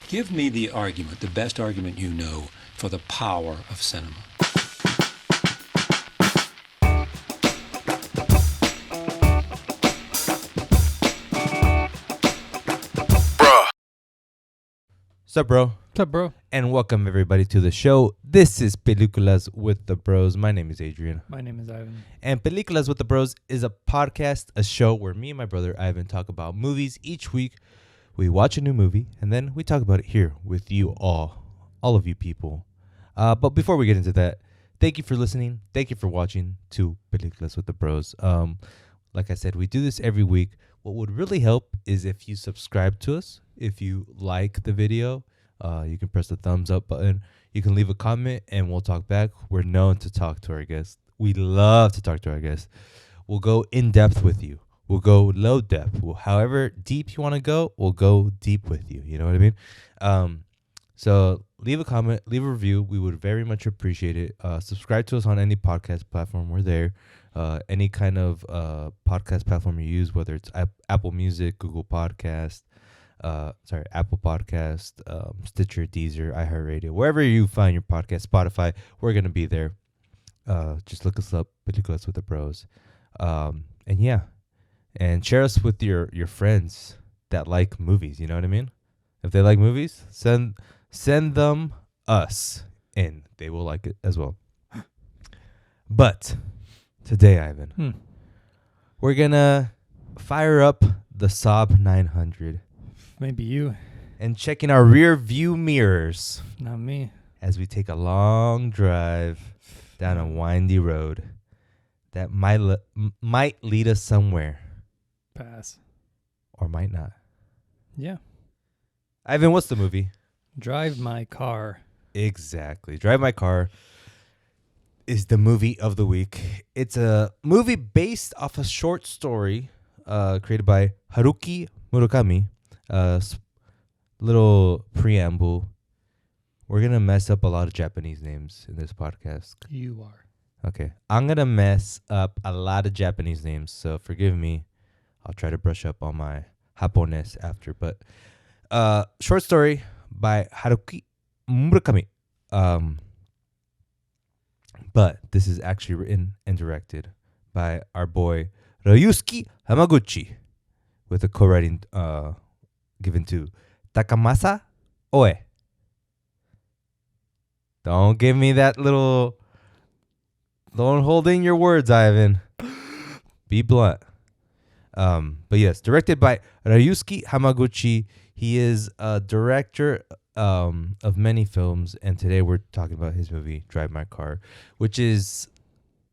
Give me the argument, the best argument you know, for the power of cinema. Sup, bro? What's up, bro? And welcome everybody to the show. This is Peliculas with the Bros. My name is Adrian. My name is Ivan. And Peliculas with the Bros is a podcast, a show where me and my brother Ivan talk about movies. Each week, we watch a new movie, and then we talk about it here with you all of you people. But before we get into that, thank you for listening. Thank you for watching to Peliculas with the Bros. Like I said, we do this every week. What would really help is if you subscribe to us. If you like the video, you can press the thumbs up button. You can leave a comment and we'll talk back. We're known to talk to our guests. We love to talk to our guests. We'll go in depth with you. We'll go low depth. However deep you want to go, we'll go deep with you. You know what I mean? So leave a comment, leave a review. We would very much appreciate it. Subscribe to us on any podcast platform. We're there. Any kind of podcast platform you use, whether it's Apple Music, Google Podcast, Apple Podcast, Stitcher, Deezer, iHeartRadio, wherever you find your podcast, Spotify, we're going to be there. Just look us up, Peliculas with the Bros. And share us with your friends that like movies, you know what I mean? If they like movies, send them us, and they will like it as well. But today, Ivan, we're going to fire up the Saab 900. Maybe you. And checking our rear view mirrors Not me. as we take a long drive down a windy road that might lead us somewhere Pass. or might not. Yeah. Ivan, what's the movie? Drive My Car. Exactly. Drive My Car is the movie of the week. It's a movie based off a short story created by Haruki Murakami. Little preamble. We're going to mess up a lot of Japanese names in this podcast. You are. Okay. I'm going to mess up a lot of Japanese names, so forgive me. I'll try to brush up on my Japones after. But short story by Haruki Murakami. But this is actually written and directed by our boy Ryusuke Hamaguchi, with a co-writing given to Takamasa Oe. Don't give me that little... Don't hold in your words, Ivan. Be blunt. But yes, directed by Ryusuke Hamaguchi. He is a director of many films, and today we're talking about his movie, Drive My Car, which is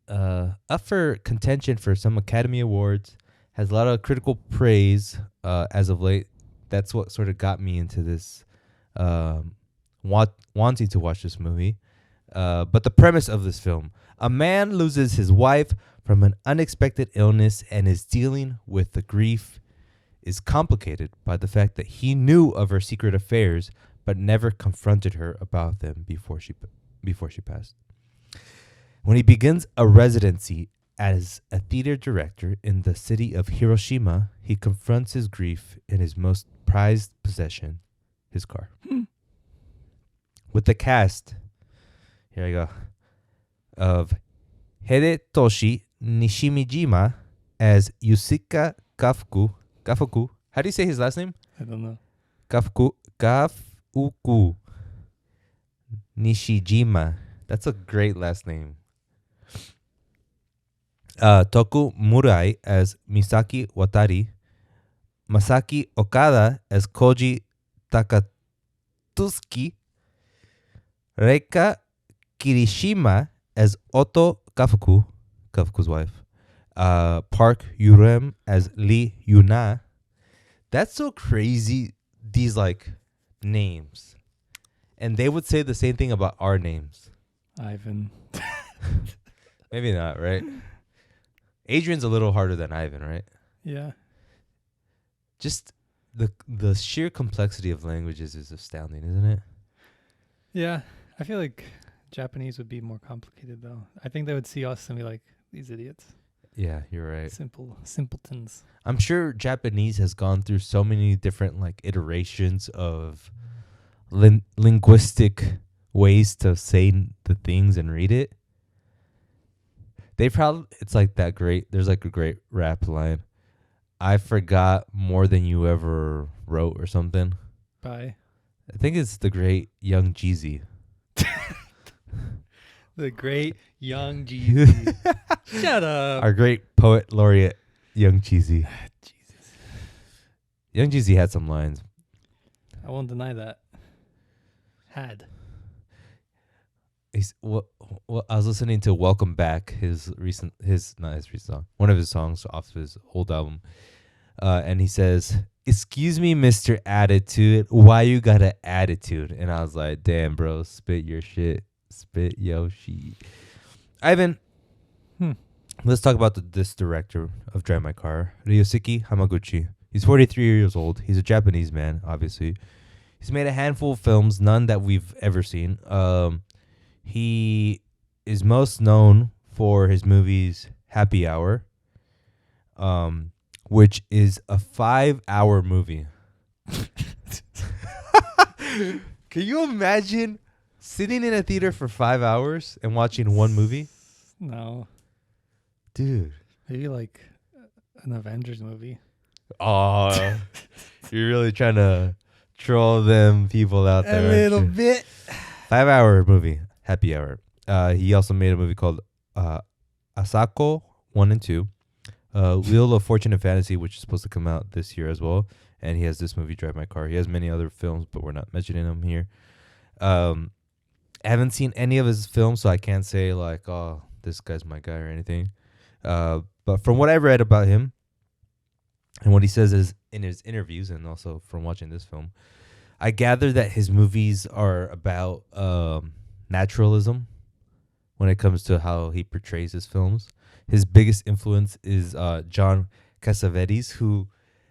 up for contention for some Academy Awards. Has a lot of critical praise as of late. That's what sort of got me into this, wanting to watch this movie. But the premise of this film: a man loses his wife from an unexpected illness and is dealing with the grief is complicated by the fact that he knew of her secret affairs but never confronted her about them before she passed. When he begins a residency as a theater director in the city of Hiroshima, he confronts his grief in his most prized possession, his car. With the cast, here I go, of Hidetoshi Nishimijima as Yusuke Kafuku. How do you say his last name? I don't know. Kafuku Nishijima. That's a great last name. Toku Murai as Misaki Watari. Masaki Okada as Koji Takatsuki. Reika Kirishima as Oto Kafuku, Kafuku's wife. Park Yurem as Lee Yuna. That's so crazy, these like names. And they would say the same thing about our names. Ivan. Maybe not, right? Adrian's a little harder than Ivan, right? Yeah. Just the sheer complexity of languages is astounding, isn't it? Yeah. I feel like Japanese would be more complicated, though. I think they would see us and be like, these idiots. Yeah, you're right. Simpletons. I'm sure Japanese has gone through so many different like iterations of linguistic ways to say the things and read it. It's like that great. There's like a great rap line. I forgot more than you ever wrote or something. Bye. I think it's the great young Jeezy. The great young Jeezy. Shut up. Our great poet laureate, young Jeezy. Jesus. Young Jeezy had some lines. I won't deny that. Had. I was listening to "Welcome Back," not his recent song, one of his songs off his old album, and he says, "Excuse me, Mr. Attitude, why you got an attitude?" And I was like, "Damn, bro, spit your shit, spit yo shit." Ivan, let's talk about this director of Drive My Car, Ryusuke Hamaguchi. He's 43 years old. He's a Japanese man, obviously. He's made a handful of films, none that we've ever seen. He is most known for his movies Happy Hour, which is a 5-hour movie. Can you imagine sitting in a theater for 5 hours and watching one movie? No. Dude. Maybe like an Avengers movie. Oh, you're really trying to troll them people out there. A little bit. 5-hour movie, Happy Hour. He also made a movie called Asako 1 and 2. Wheel of Fortune and Fantasy, which is supposed to come out this year as well. And he has this movie, Drive My Car. He has many other films, but we're not mentioning them here. I haven't seen any of his films, so I can't say like, oh, this guy's my guy or anything. But from what I've read about him and what he says is in his interviews and also from watching this film, I gather that his movies are about naturalism when it comes to how he portrays his films. His biggest influence is John Cassavetes, who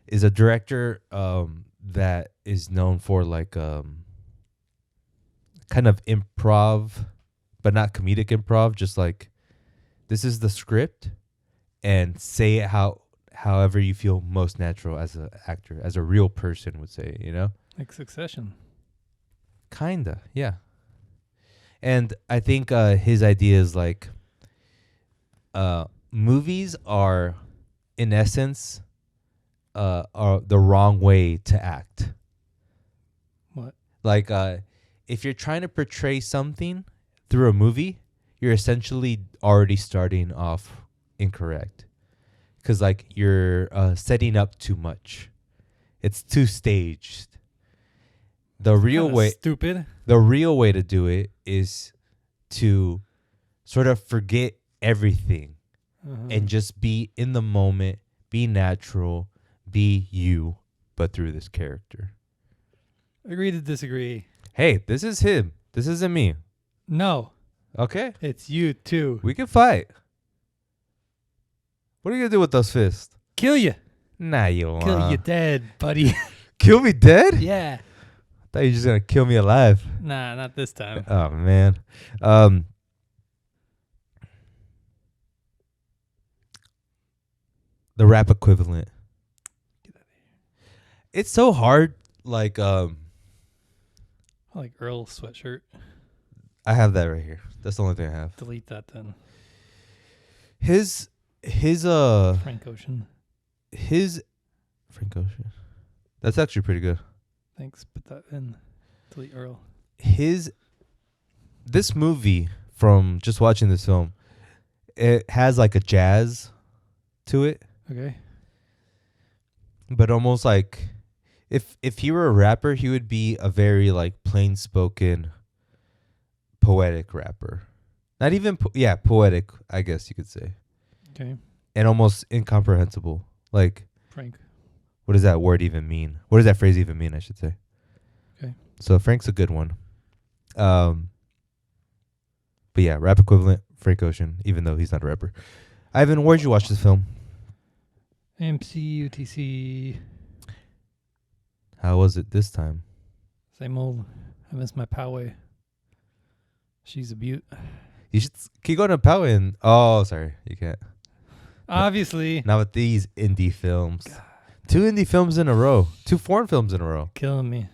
is a director that is known for like kind of improv, but not comedic improv. Just like, this is the script, and say it however you feel most natural as an actor, as a real person would say, you know? Like Succession. Kinda, yeah. And I think his idea is like, movies are, in essence, are the wrong way to act. What? Like, if you're trying to portray something through a movie, you're essentially already starting off incorrect. Because, like, you're setting up too much. It's too staged. The real way... Stupid. The real way to do it is to sort of forget everything and just be in the moment, be natural, be you, but through this character. Agree to disagree. Hey, this is him. This isn't me. No. Okay. It's you too. We can fight. What are you going to do with those fists? Kill you. Nah, you won't. Kill you dead, buddy. Kill me dead? Yeah. I thought you were just going to kill me alive. Nah, not this time. Oh, man. The rap equivalent. It's so hard. Like, I like Earl's sweatshirt. I have that right here. That's the only thing I have. Delete that then. His Frank Ocean. Frank Ocean. That's actually pretty good. Thanks. Put that in. Delete Earl. This movie, from just watching this film, it has like a jazz to it. Okay. But almost like if he were a rapper, he would be a very like plain spoken, poetic rapper. Not even poetic, I guess you could say. Okay. And almost incomprehensible. Like, Frank. what does that word even mean? What does that phrase even mean, I should say? Okay. So Frank's a good one. But yeah, rap equivalent, Frank Ocean, even though he's not a rapper. Ivan, where'd you watch this film? AMC, UTC. How was it this time? Same old. I miss my Poway. She's a beaut. You should keep going to Poway. Oh, sorry. You can't. Obviously. Not with these indie films. God. 2 indie films in a row. 2 foreign films in a row. Killing me.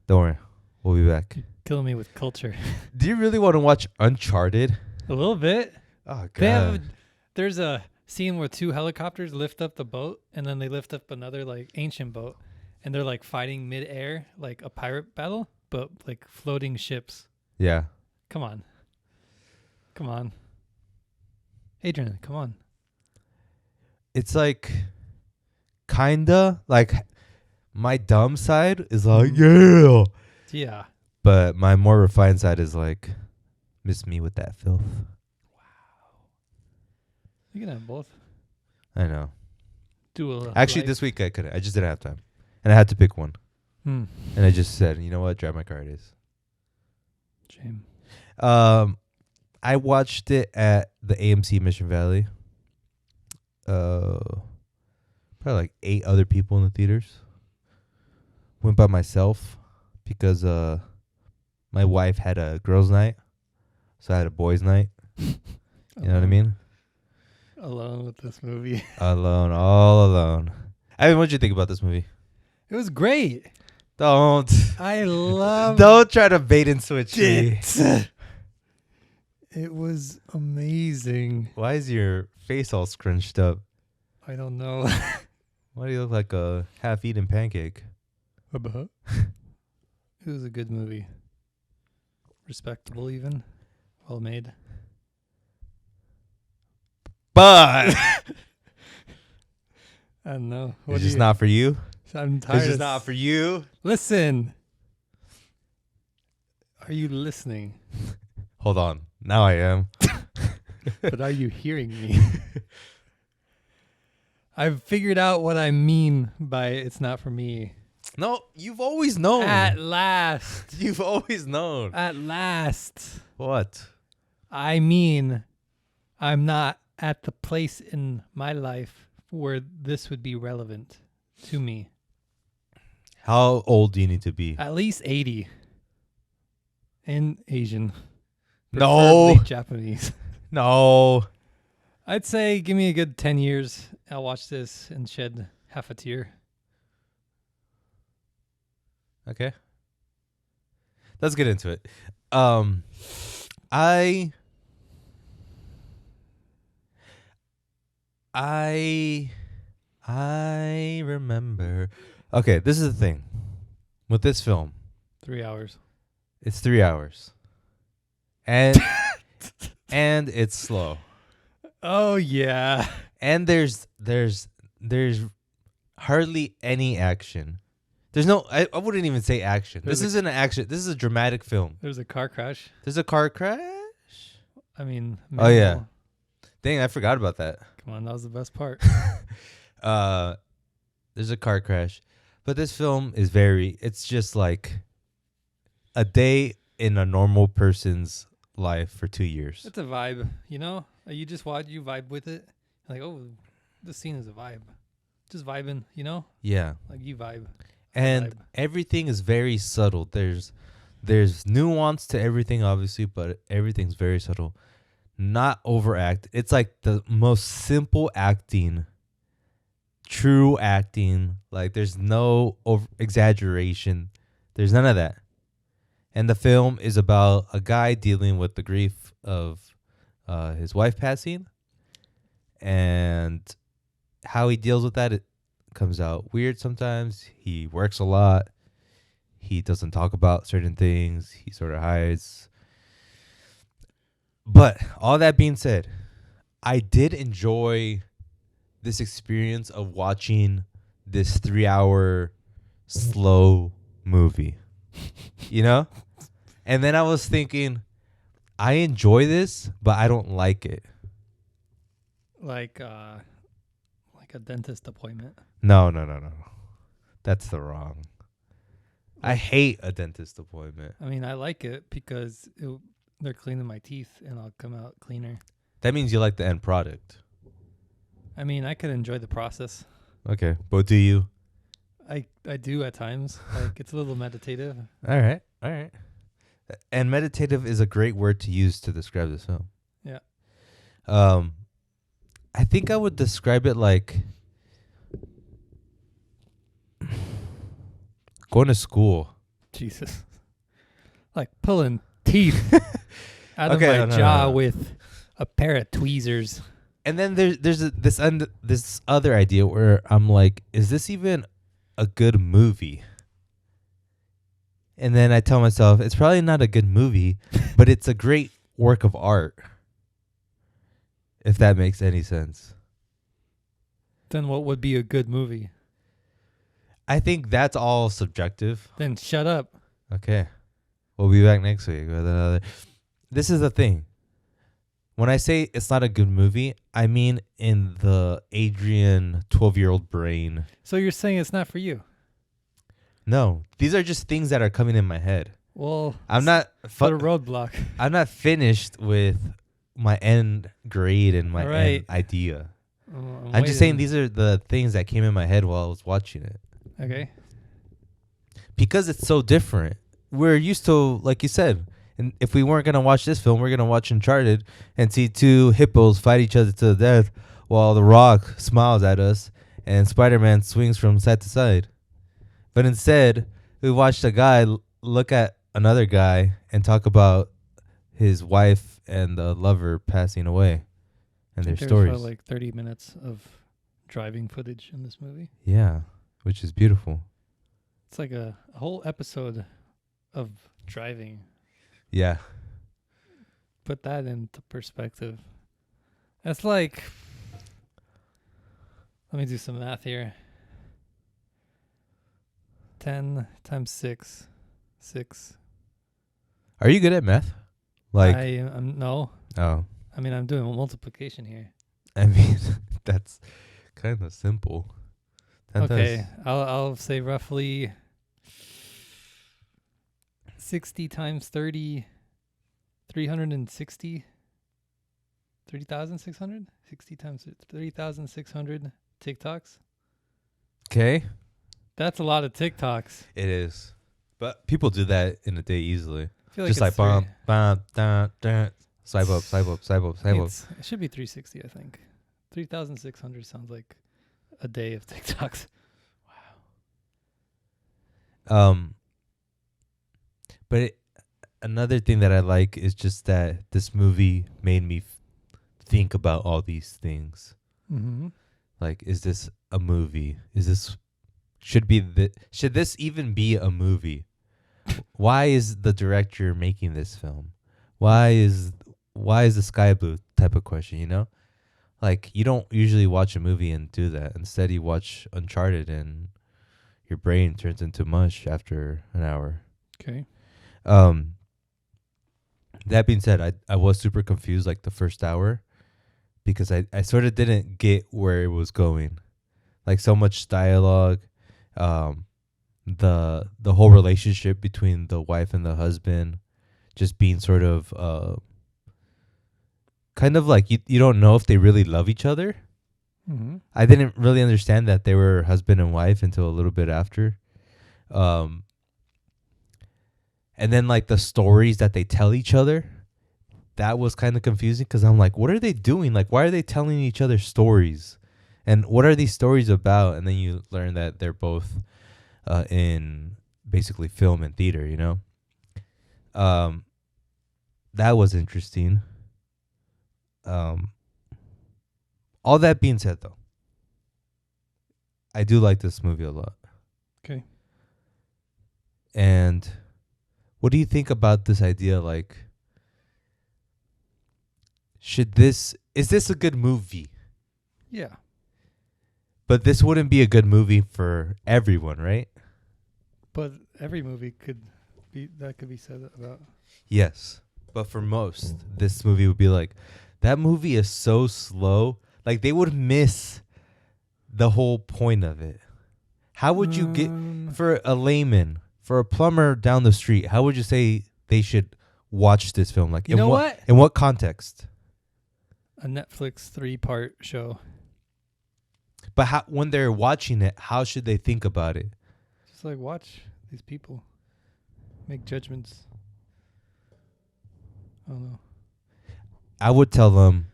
Don't worry. We'll be back. Killing me with culture. Do you really want to watch Uncharted? A little bit. Oh, They God. there's a scene where 2 helicopters lift up the boat, and then they lift up another like ancient boat, and they're like fighting mid-air, like a pirate battle, but like floating ships. Yeah. Come on. Adrian, come on. It's like, kinda, like, my dumb side is like, yeah. Yeah. But my more refined side is like, miss me with that filth. You can have both. I know. Actually, life. this week I couldn't. I just didn't have time. And I had to pick one. Hmm. And I just said, you know what? Drive My Car it is. Shame. I watched it at the AMC Mission Valley. Probably like 8 other people in the theaters. Went by myself because my wife had a girls' night, so I had a boys' night. You know what I mean? Alone with this movie. Alone, all alone. I mean, what did you think about this movie? It was great. Don't Don't try to bait and switch me. It was amazing. Why is your face all scrunched up? I don't know. Why do you look like a half-eaten pancake? It was a good movie. Respectable even. Well made. But I don't know. it's just not for you. I'm tired. It's just not for you. Listen. Are you listening? Hold on. Now I am. But are you hearing me? I've figured out what I mean by it's not for me. No, you've always known. At last. You've always known. At last. What? I mean, I'm not at the place in my life where this would be relevant to me. How old do you need to be? At least 80. And Asian. No. Preferably Japanese. No. I'd say give me a good 10 years. I'll watch this and shed half a tear. Okay. Let's get into it. I remember. Okay, this is the thing. With this film, 3 hours. it's 3 hours. And and it's slow. Oh, yeah. And there's hardly any action. There's no I wouldn't even say action. This isn't an action. This is a dramatic film. There's a car crash. There's a car crash? I mean, Oh, yeah. minimal. Dang, I forgot about that. Come on, that was the best part. There's a car crash. But this film is it's just like a day in a normal person's life for 2 years. It's a vibe, you know? You just watch, you vibe with it. Like, oh, this scene is a vibe. Just vibing, you know? Yeah. Like you vibe. And Vibe. everything is very subtle. There's nuance to everything, obviously, but everything's very subtle. Not overact. It's like the most simple acting, true acting. Like there's no exaggeration. There's none of that. And the film is about a guy dealing with the grief of his wife passing, and how he deals with that. It comes out weird sometimes. He works a lot. He doesn't talk about certain things. He sort of hides. But all that being said, I did enjoy this experience of watching this 3-hour slow movie. You know? And then I was thinking, I enjoy this, but I don't like it. Like a dentist appointment. No. That's the wrong. I hate a dentist appointment. I mean, I like it because they're cleaning my teeth and I'll come out cleaner. That means you like the end product. I mean, I could enjoy the process. Okay, but do you? I do at times. Like, it's a little meditative. All right. And meditative is a great word to use to describe this film. Yeah. I think I would describe it like going to school. Jesus. Like pulling teeth out of my jaw with a pair of tweezers. And then there's this other idea where I'm like, is this even a good movie? And then I tell myself, it's probably not a good movie, but it's a great work of art. If that makes any sense. Then what would be a good movie? I think that's all subjective. Then shut up. Okay. We'll be back next week with another. This is the thing. When I say it's not a good movie, I mean in the Adrian 12-year-old brain. So you're saying it's not for you? No. These are just things that are coming in my head. Well, I'm not put a roadblock. I'm not finished with my end grade and my end idea. I'm just saying these are the things that came in my head while I was watching it. Okay. Because it's so different. We're used to, like you said, and if we weren't going to watch this film, we're going to watch Uncharted and see two hippos fight each other to the death while The Rock smiles at us and Spider-Man swings from side to side. But instead, we watched a guy look at another guy and talk about his wife and the lover passing away and their stories. There's like 30 minutes of driving footage in this movie. Yeah, which is beautiful. It's like a whole episode of driving. Yeah. Put that into perspective. That's like, let me do some math here. 10 times 6. 6. Are you good at math? Like I'm no. Oh. I mean, I'm doing multiplication here. I mean, that's kind of simple. Okay, I'll say roughly 60 times 30, 360, 30,600? 60 times 30,600 TikToks. Okay. That's a lot of TikToks. It is. But people do that in a day easily. I feel just like bum, swipe up, swipe up, swipe up, swipe up. It should be 360, I think. 3,600 sounds like a day of TikToks. But another thing that I like is just that this movie made me think about all these things. Mm-hmm. Like, is this a movie? Should this even be a movie? Why is the director making this film? Why is the sky blue type of question, you know? Like, you don't usually watch a movie and do that. Instead, you watch Uncharted and your brain turns into mush after an hour. Okay. That being said, I was super confused like the first hour because I sort of didn't get where it was going. Like, so much dialogue, the whole relationship between the wife and the husband just being sort of kind of like you don't know if they really love each other. Mm-hmm. I didn't really understand that they were husband and wife until a little bit after. And then like the stories that they tell each other, that was kind of confusing because I'm like, what are they doing? Like, why are they telling each other stories? And what are these stories about? And then you learn that they're both in basically film and theater, you know? That was interesting. All that being said, though, I do like this movie a lot. Okay. And what do you think about this idea? Like, is this a good movie? Yeah. But this wouldn't be a good movie for everyone, right? But every movie could be said about. Yes. But for most, this movie would be like, that movie is so slow. Like, they would miss the whole point of it. How would you get, for a layman, for a plumber down the street, how would you say they should watch this film? Like, you know what? In what context? A Netflix 3-part show. But when they're watching it, how should they think about it? Just like watch these people make judgments. I don't know. I would tell them,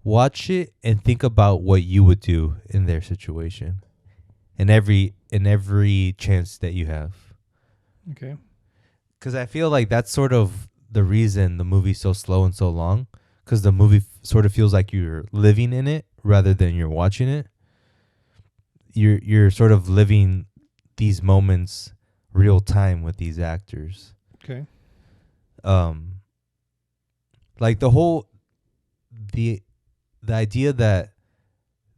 watch it and think about what you would do in their situation. in every chance that you have. Okay. Because I feel like that's sort of the reason the movie's so slow and so long. Because the movie sort of feels like you're living in it rather than you're watching it. You're sort of living these moments real time with these actors. Okay. Like the idea that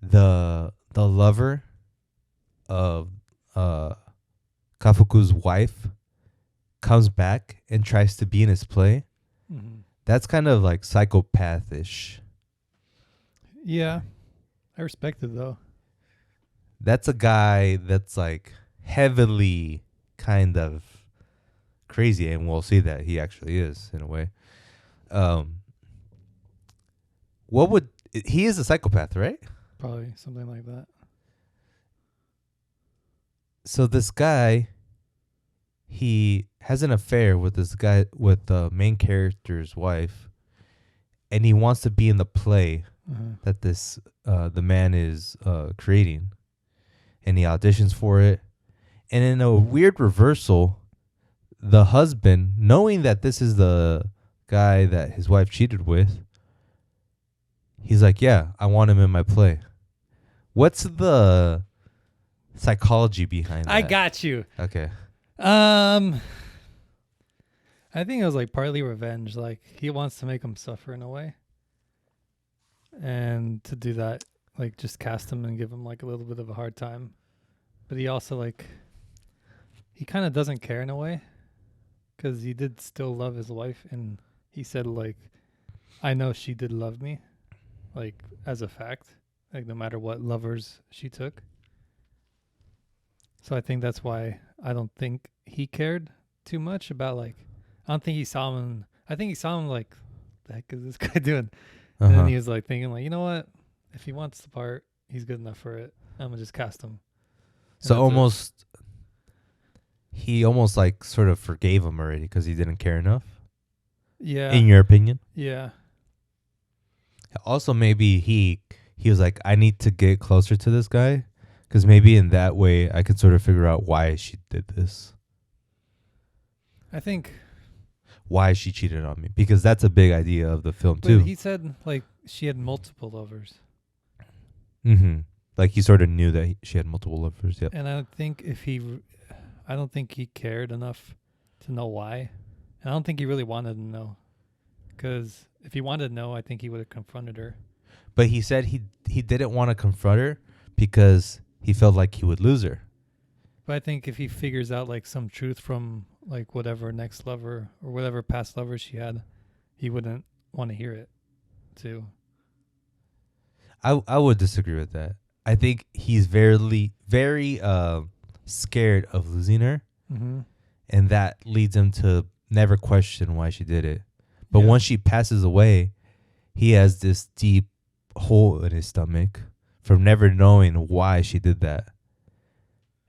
the lover of Kafuku's wife comes back and tries to be in his play. Mm-hmm. That's kind of like psychopathish. Yeah, I respect it though. That's a guy that's like heavily kind of crazy, and we'll see that he actually is in a way. What would he is a psychopath, right? Probably something like that. So this guy, he has an affair with this guy, with the main character's wife, and he wants to be in the play that this the man is creating, and he auditions for it. And in a weird reversal, the husband, knowing that this is the guy that his wife cheated with, he's like, yeah, I want him in my play. What's the psychology behind that? I got you. Okay. I think it was like partly revenge. Like he wants to make him suffer in a way. And to do that, like just cast him and give him like a little bit of a hard time. But he also like, he kind of doesn't care in a way. Because he did still love his wife. And he said like, I know she did love me. Like as a fact. Like no matter what lovers she took. So I think that's why I don't think he cared too much about like, I don't think he saw him. I think he saw him like, the heck is this guy doing? And then he was like thinking like, you know what? If he wants the part, he's good enough for it. I'm gonna just cast him. And So that's almost, he almost like sort of forgave him already because he didn't care enough. Yeah. In your opinion? Yeah. Also, maybe he was like, I need to get closer to this guy. Because maybe in that way, I could sort of figure out why she did this. I think. Why she cheated on me. Because that's a big idea of the film, But too. he said, like, she had multiple lovers. Mm-hmm. Like, he sort of knew that she had multiple lovers, yep. And I think I don't think he cared enough to know why. And I don't think he really wanted to know. Because if he wanted to know, I think he would have confronted her. But he said he didn't want to confront her because he felt like he would lose her. But I think if he figures out like some truth from like whatever next lover or whatever past lover she had, he wouldn't want to hear it too. I would disagree with that. I think he's very scared of losing her. Mm-hmm. And that leads him to never question why she did it. But Yeah. once she passes away, he has this deep hole in his stomach from never knowing why she did that.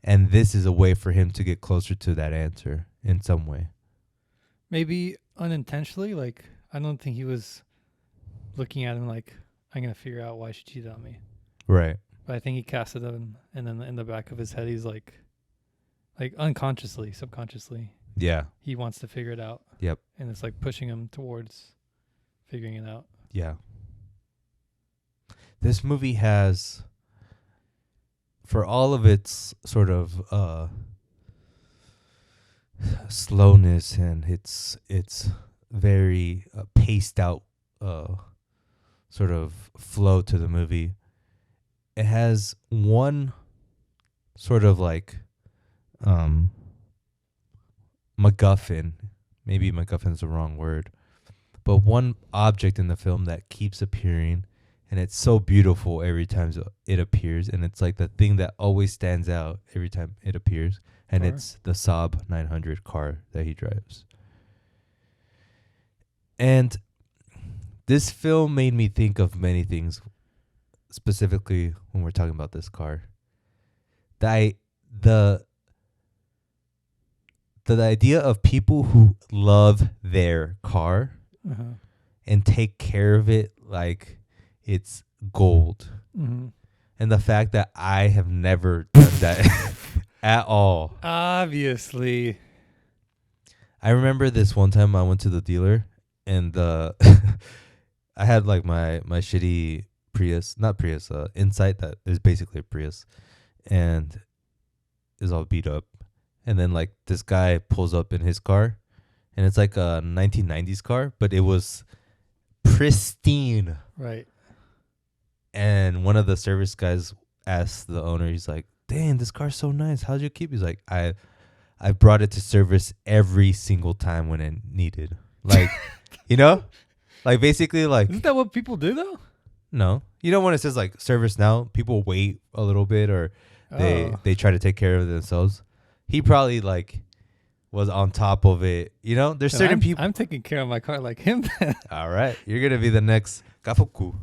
And this is a way for him to get closer to that answer in some way. Maybe unintentionally, like I don't think he was looking at him like, I'm going to figure out why she cheated on me. Right. But I think he casted him, and then in the back of his head, he's like unconsciously, subconsciously, Yeah. he wants to figure it out. Yep. And it's like pushing him towards figuring it out. Yeah. This movie has, for all of its sort of slowness and its very paced out sort of flow to the movie, it has one sort of like MacGuffin. Maybe MacGuffin's the wrong word, but one object in the film that keeps appearing. And it's so beautiful every time it appears. And it's like the thing that always stands out every time it appears. And Car? It's the Saab 900 car that he drives. And this film made me think of many things, specifically when we're talking about this car. The idea of people who love their car and take care of it like it's gold. Mm-hmm. and the fact that I have never done that at all. Obviously. I remember this one time I went to the dealer and I had like my shitty Prius, not Prius, Insight that is basically a Prius, and is all beat up. And then like this guy pulls up in his car, and it's like a 1990s car, but it was pristine. Right. And one of the service guys asked the owner, he's like, "Dang, this car's so nice. How'd you keep it?" He's like, I brought it to service every single time when it needed. Like, you know? Like basically like Isn't that what people do though? no. You know when it says like service now, people wait a little bit or they try to take care of themselves. He probably like was on top of it. You know, there's certain people. I'm taking care of my car like him. All right, you're gonna be the next Gafuku.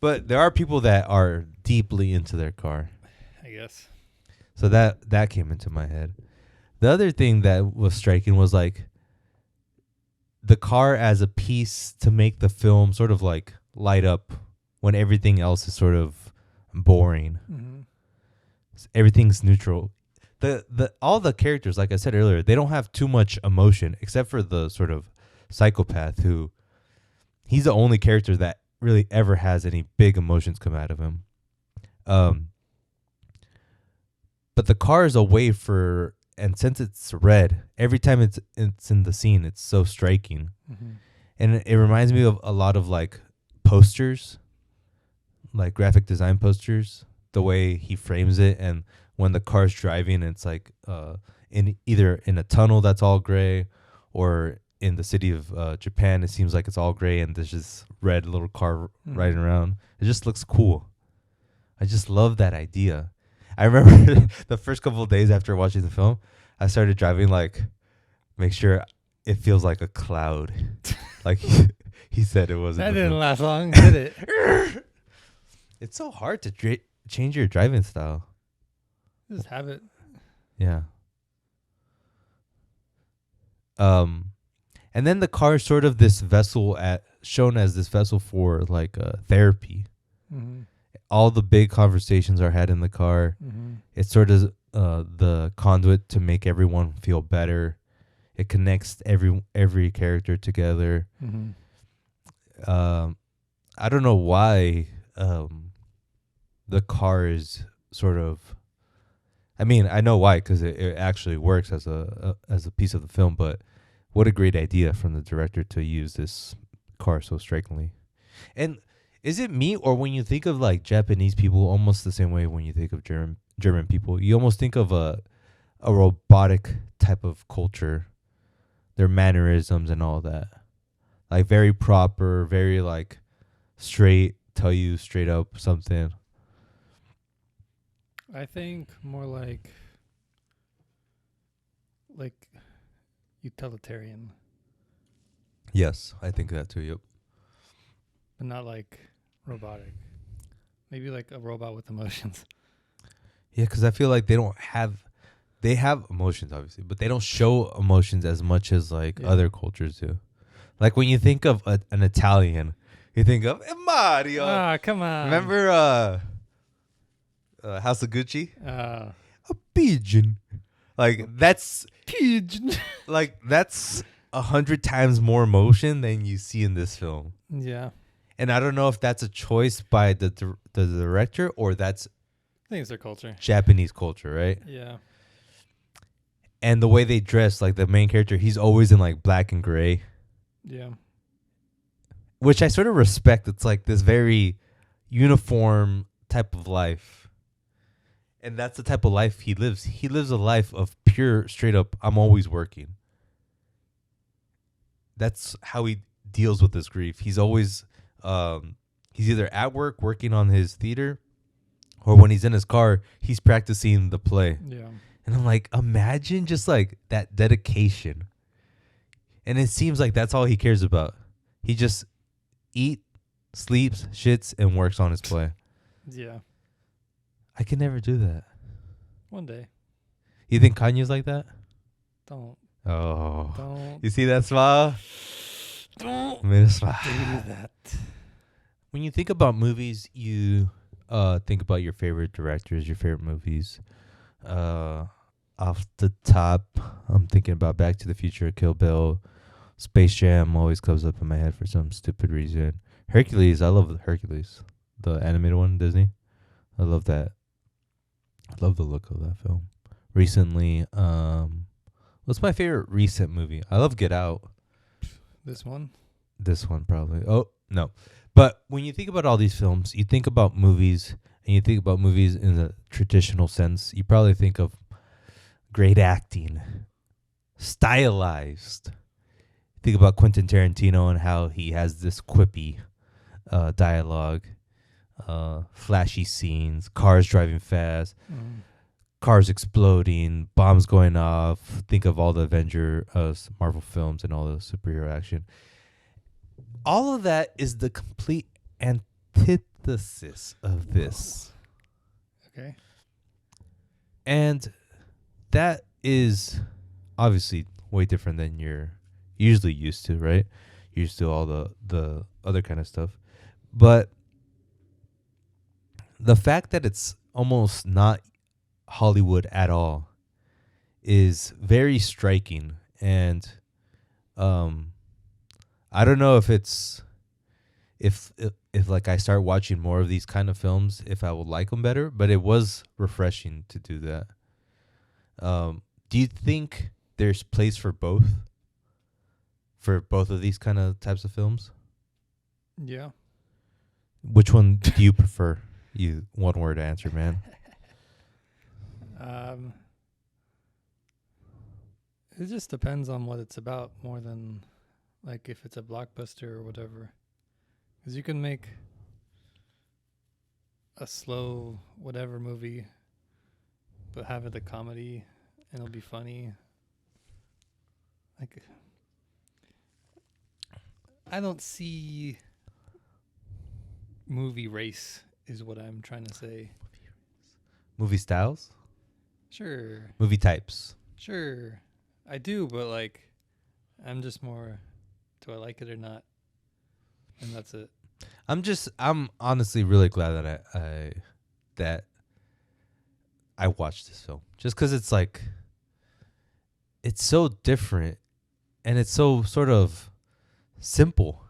But there are people that are deeply into their car. I guess. So that came into my head. The other thing that was striking was like the car as a piece to make the film sort of like light up when everything else is sort of boring. Mm-hmm. Everything's neutral. All the characters, like I said earlier, they don't have too much emotion except for the sort of psychopath who he's the only character that really ever has any big emotions come out of him. But the car is a way for, and since it's red, every time it's in the scene, it's so striking. Mm-hmm. And it reminds me of a lot of like posters, like graphic design posters, the way he frames it. And when the car's driving, it's like in either in a tunnel that's all gray, or in the city of Japan, it seems like it's all gray and there's this red little car riding around. It just looks cool. I just love that idea. I remember the first couple of days after watching the film, I started driving like, make sure it feels like a cloud. Like he said it wasn't. That didn't last long, did it? It's so hard to change your driving style. Just have it. Yeah. And then the car is sort of this vessel shown as this vessel for like therapy. Mm-hmm. All the big conversations are had in the car. Mm-hmm. It's sort of the conduit to make everyone feel better. It connects every character together. Mm-hmm. I don't know why the car is sort of. I mean, I know why, because it actually works as a piece of the film. But what a great idea from the director to use this car so strikingly. And is it me, or when you think of like Japanese people, almost the same way when you think of German people, you almost think of a robotic type of culture, their mannerisms and all that, like very proper, very like straight, tell you straight up something. I think more like utilitarian. Yes, I think that too. Yep. But not like robotic. Maybe like a robot with emotions. Yeah, because I feel like they have emotions obviously, but they don't show emotions as much as like other cultures do. Like when you think of an Italian, you think of Mario. Ah, come on. Remember House of Gucci? A pigeon. Like that's pigeon. Like that's 100 times more emotion than you see in this film. Yeah. And I don't know if that's a choice by the director or that's I think it's their culture. Japanese culture, right? Yeah. And the way they dress, like the main character, he's always in like black and gray. Yeah. Which I sort of respect. It's like this very uniform type of life. And that's the type of life he lives. He lives a life of pure, straight up, I'm always working. That's how he deals with this grief. He's always, he's either at work working on his theater, or when he's in his car, he's practicing the play. Yeah. And I'm like, imagine just like that dedication. And it seems like that's all he cares about. He just eats, sleeps, shits, and works on his play. Yeah. I can never do that. One day. You think Kanye's like that? Don't. Oh. Don't. You see that smile? Don't I mean, smile. do that. When you think about movies, you think about your favorite directors, your favorite movies. Off the top, I'm thinking about Back to the Future, Kill Bill, Space Jam always comes up in my head for some stupid reason. Hercules, I love Hercules, the animated one, Disney. I love that. I love the look of that film. Recently, what's my favorite recent movie? I love Get Out. This one? This one probably. Oh, no. But when you think about all these films, you think about movies, and you think about movies in the traditional sense. You probably think of great acting, stylized. Think about Quentin Tarantino and how he has this quippy dialogue, flashy scenes, cars driving fast, cars exploding, bombs going off. Think of all the Marvel films and all the superhero action. All of that is the complete antithesis of this. Okay. And that is obviously way different than you're usually used to, right? Used to all the other kind of stuff. But the fact that it's almost not Hollywood at all is very striking. And I don't know if it's if like I start watching more of these kind of films, if I would like them better, but it was refreshing to do that. Do you think there's place for both of these kind of types of films? Yeah. Which one do you prefer? You one word answer, man. It just depends on what it's about more than like if it's a blockbuster or whatever. Because you can make a slow whatever movie, but have it a comedy and it'll be funny. Like, I don't see movie race is what I'm trying to say. Movie styles? Sure. Movie types? Sure. I do, but like, I'm just more, do I like it or not? And that's it. I'm honestly really glad that I watched this film. Just because it's like, it's so different and it's so sort of simple.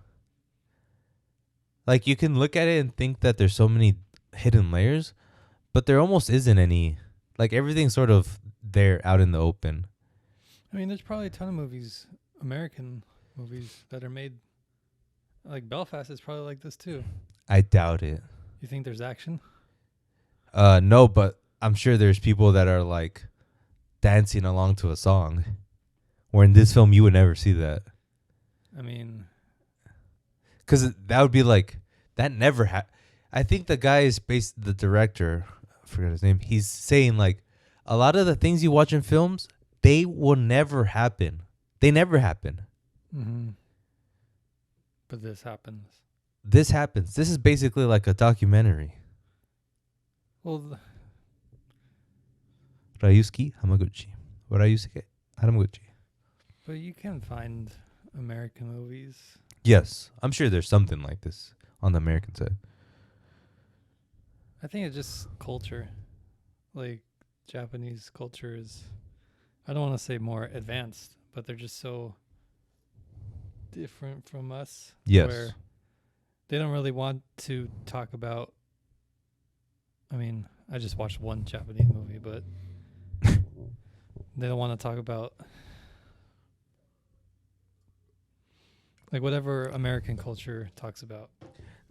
Like, you can look at it and think that there's so many hidden layers, but there almost isn't any. Like, everything's sort of there out in the open. I mean, there's probably a ton of movies, American movies, that are made. Like Belfast is probably like this too. I doubt it. You think there's action? No, but I'm sure there's people that are like dancing along to a song. Where in this film, you would never see that. I mean, because that would be like, that never I think the guy is the director, I forgot his name. He's saying like, a lot of the things you watch in films, they will never happen. They never happen. Mm-hmm. But this happens. This happens. This is basically like a documentary. Well, Ryusuke Hamaguchi. But you can find American movies. Yes, I'm sure there's something like this on the American side. I think it's just culture. Like, Japanese culture is, I don't want to say more advanced, but they're just so different from us. Yes. Where they don't really want to talk about, I mean, I just watched one Japanese movie, but they don't want to talk about like whatever American culture talks about.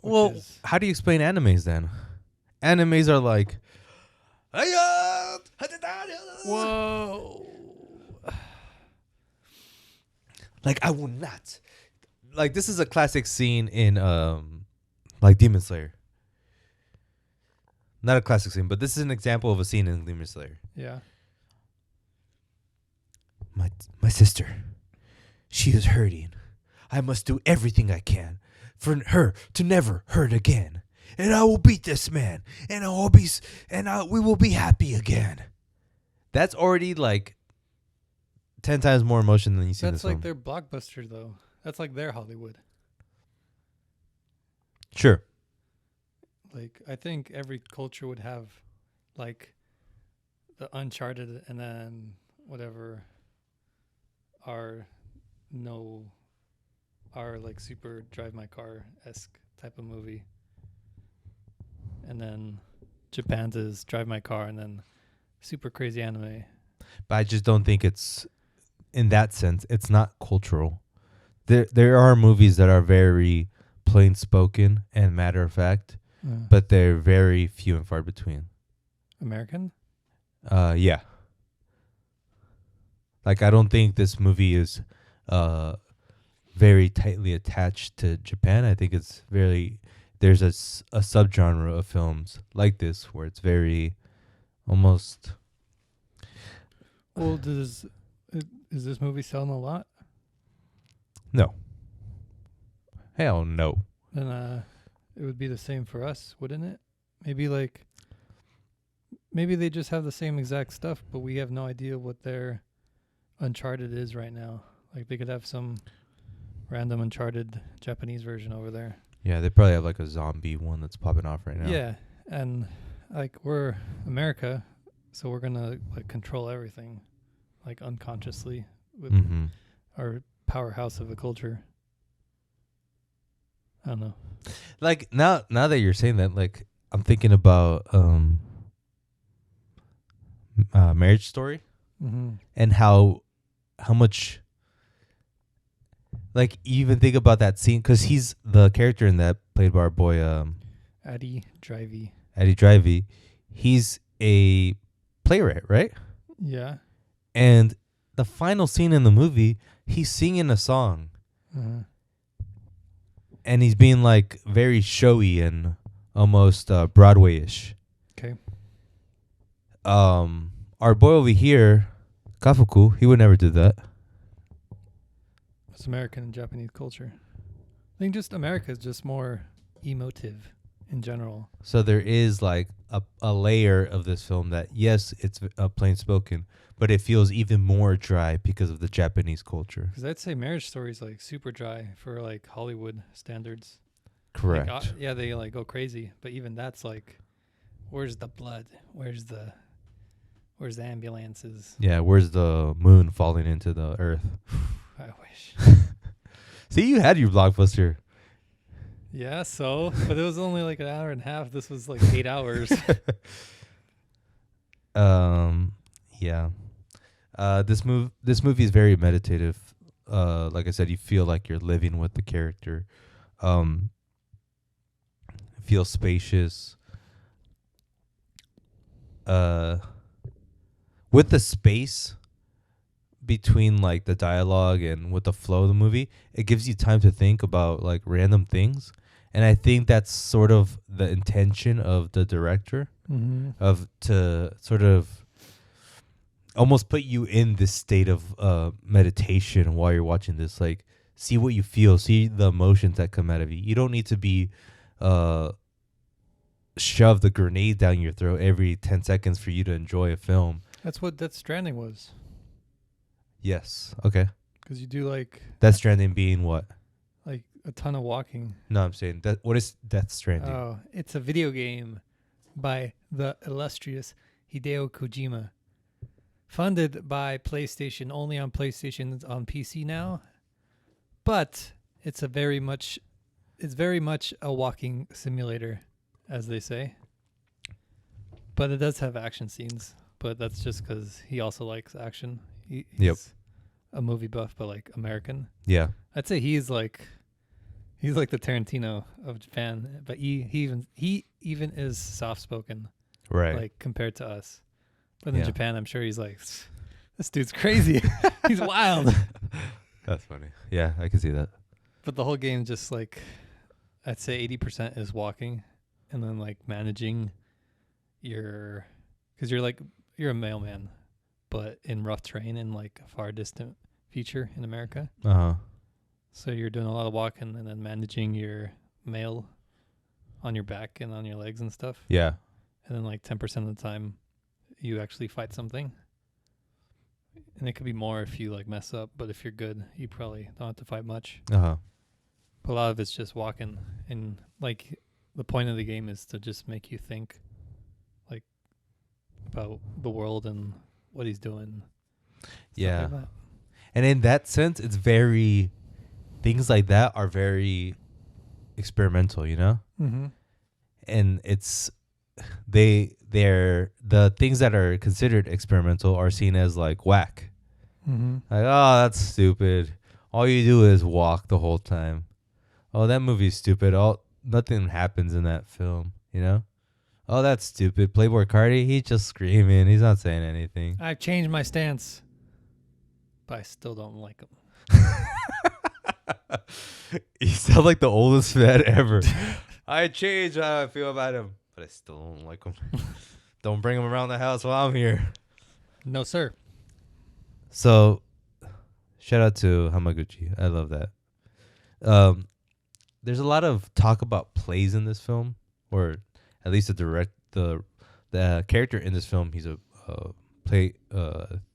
Well, how do you explain animes then? Animes are like, whoa. Like, I will not. Like, this is a classic scene in like Demon Slayer. Not a classic scene, but this is an example of a scene in Demon Slayer. Yeah. My sister, she is hurting. I must do everything I can for her to never hurt again. And I will beat this man, and we will be happy again. That's already like 10 times more emotion than you see in this That's like film. their blockbuster, though. That's like their Hollywood. Sure. Like, I think every culture would have, like, the Uncharted and then whatever are no, are like super Drive My Car-esque type of movie. And then Japan's is Drive My Car and then super crazy anime. But I just don't think it's, in that sense, it's not cultural. There are movies that are very plain spoken and matter of fact, but they're very few and far between. American? Yeah. Like, I don't think this movie is very tightly attached to Japan. I think it's very, there's a subgenre of films like this where it's very almost. Well, is this movie selling a lot? No. Hell no. Then it would be the same for us, wouldn't it? Maybe they just have the same exact stuff, but we have no idea what their Uncharted is right now. Like, they could have some random Uncharted Japanese version over there. Yeah, they probably have like a zombie one that's popping off right now. Yeah, and like, we're America, so we're gonna like control everything, like unconsciously with our powerhouse of a culture. I don't know. Like, now that you're saying that, like, I'm thinking about Marriage Story and how much, like, you even think about that scene, because he's the character in that, played by our boy Addy Drivey. He's a playwright, right? Yeah. And the final scene in the movie, he's singing a song. And he's being like very showy and almost Broadway-ish. Okay. Our boy over here, Kafuku, he would never do that. It's American and Japanese culture. I think just America is just more emotive in general. So there is like a layer of this film that, yes, it's plain spoken, but it feels even more dry because of the Japanese culture. Because I'd say Marriage Story is like super dry for like Hollywood standards. Correct. Like, yeah, they like go crazy, but even that's like, where's the blood? Where's the ambulances? Yeah, where's the moon falling into the earth? I wish. See, you had your blockbuster. Yeah, so, but it was only like an hour and a half. This was like 8 hours. Yeah. This movie is very meditative. Like I said, you feel like you're living with the character. Feel spacious. With the space between like the dialogue and with the flow of the movie, it gives you time to think about like random things. And I think that's sort of the intention of the director, of to sort of almost put you in this state of meditation while you're watching this. Like, see what you feel, see the emotions that come out of you. You don't need to be shove the grenade down your throat every 10 seconds for you to enjoy a film. That's what Death Stranding was. Yes. Okay. Because you do like Death Stranding being what? like a ton of walking. No, I'm saying that. What is Death Stranding? Oh, it's a video game by the illustrious Hideo Kojima. Funded by PlayStation, only on PlayStation, on PC now. But it's very much a walking simulator, as they say. But it does have action scenes. But that's just because he also likes action. He's a movie buff, but like American. Yeah. I'd say he's like the Tarantino of Japan, but he even is soft spoken, Right. like compared to us. But in Yeah. Japan, I'm sure he's like, this dude's crazy. He's wild. That's funny. Yeah, I can see that. But the whole game just like, I'd say 80% is walking, and then like managing because you're a mailman, but in rough terrain in like a far distant future in America. So you're doing a lot of walking and then managing your mail on your back and on your legs and stuff. Yeah. And then like 10% of the time you actually fight something. And it could be more if you like mess up, but if you're good, you probably don't have to fight much. But a lot of it's just walking, and like the point of the game is to just make you think, like, about the world and what he's doing. Yeah. Like that. And in that sense, it's very, things like that are very experimental, you know? Mm-hmm. And it's, they're the things that are considered experimental are seen as like whack. Mm-hmm. Like, oh, that's stupid. All you do is walk the whole time. Oh, that movie's stupid. Nothing happens in that film, you know? Oh, that's stupid. Playboy Cardi, he's just screaming. He's not saying anything. I've changed my stance, but I still don't like him. You sound like the oldest man ever. I changed how I feel about him, but I still don't like him. Don't bring him around the house while I'm here. No, sir. So, shout out to Hamaguchi. I love that. There's a lot of talk about plays in this film, or at least the character in this film. He's a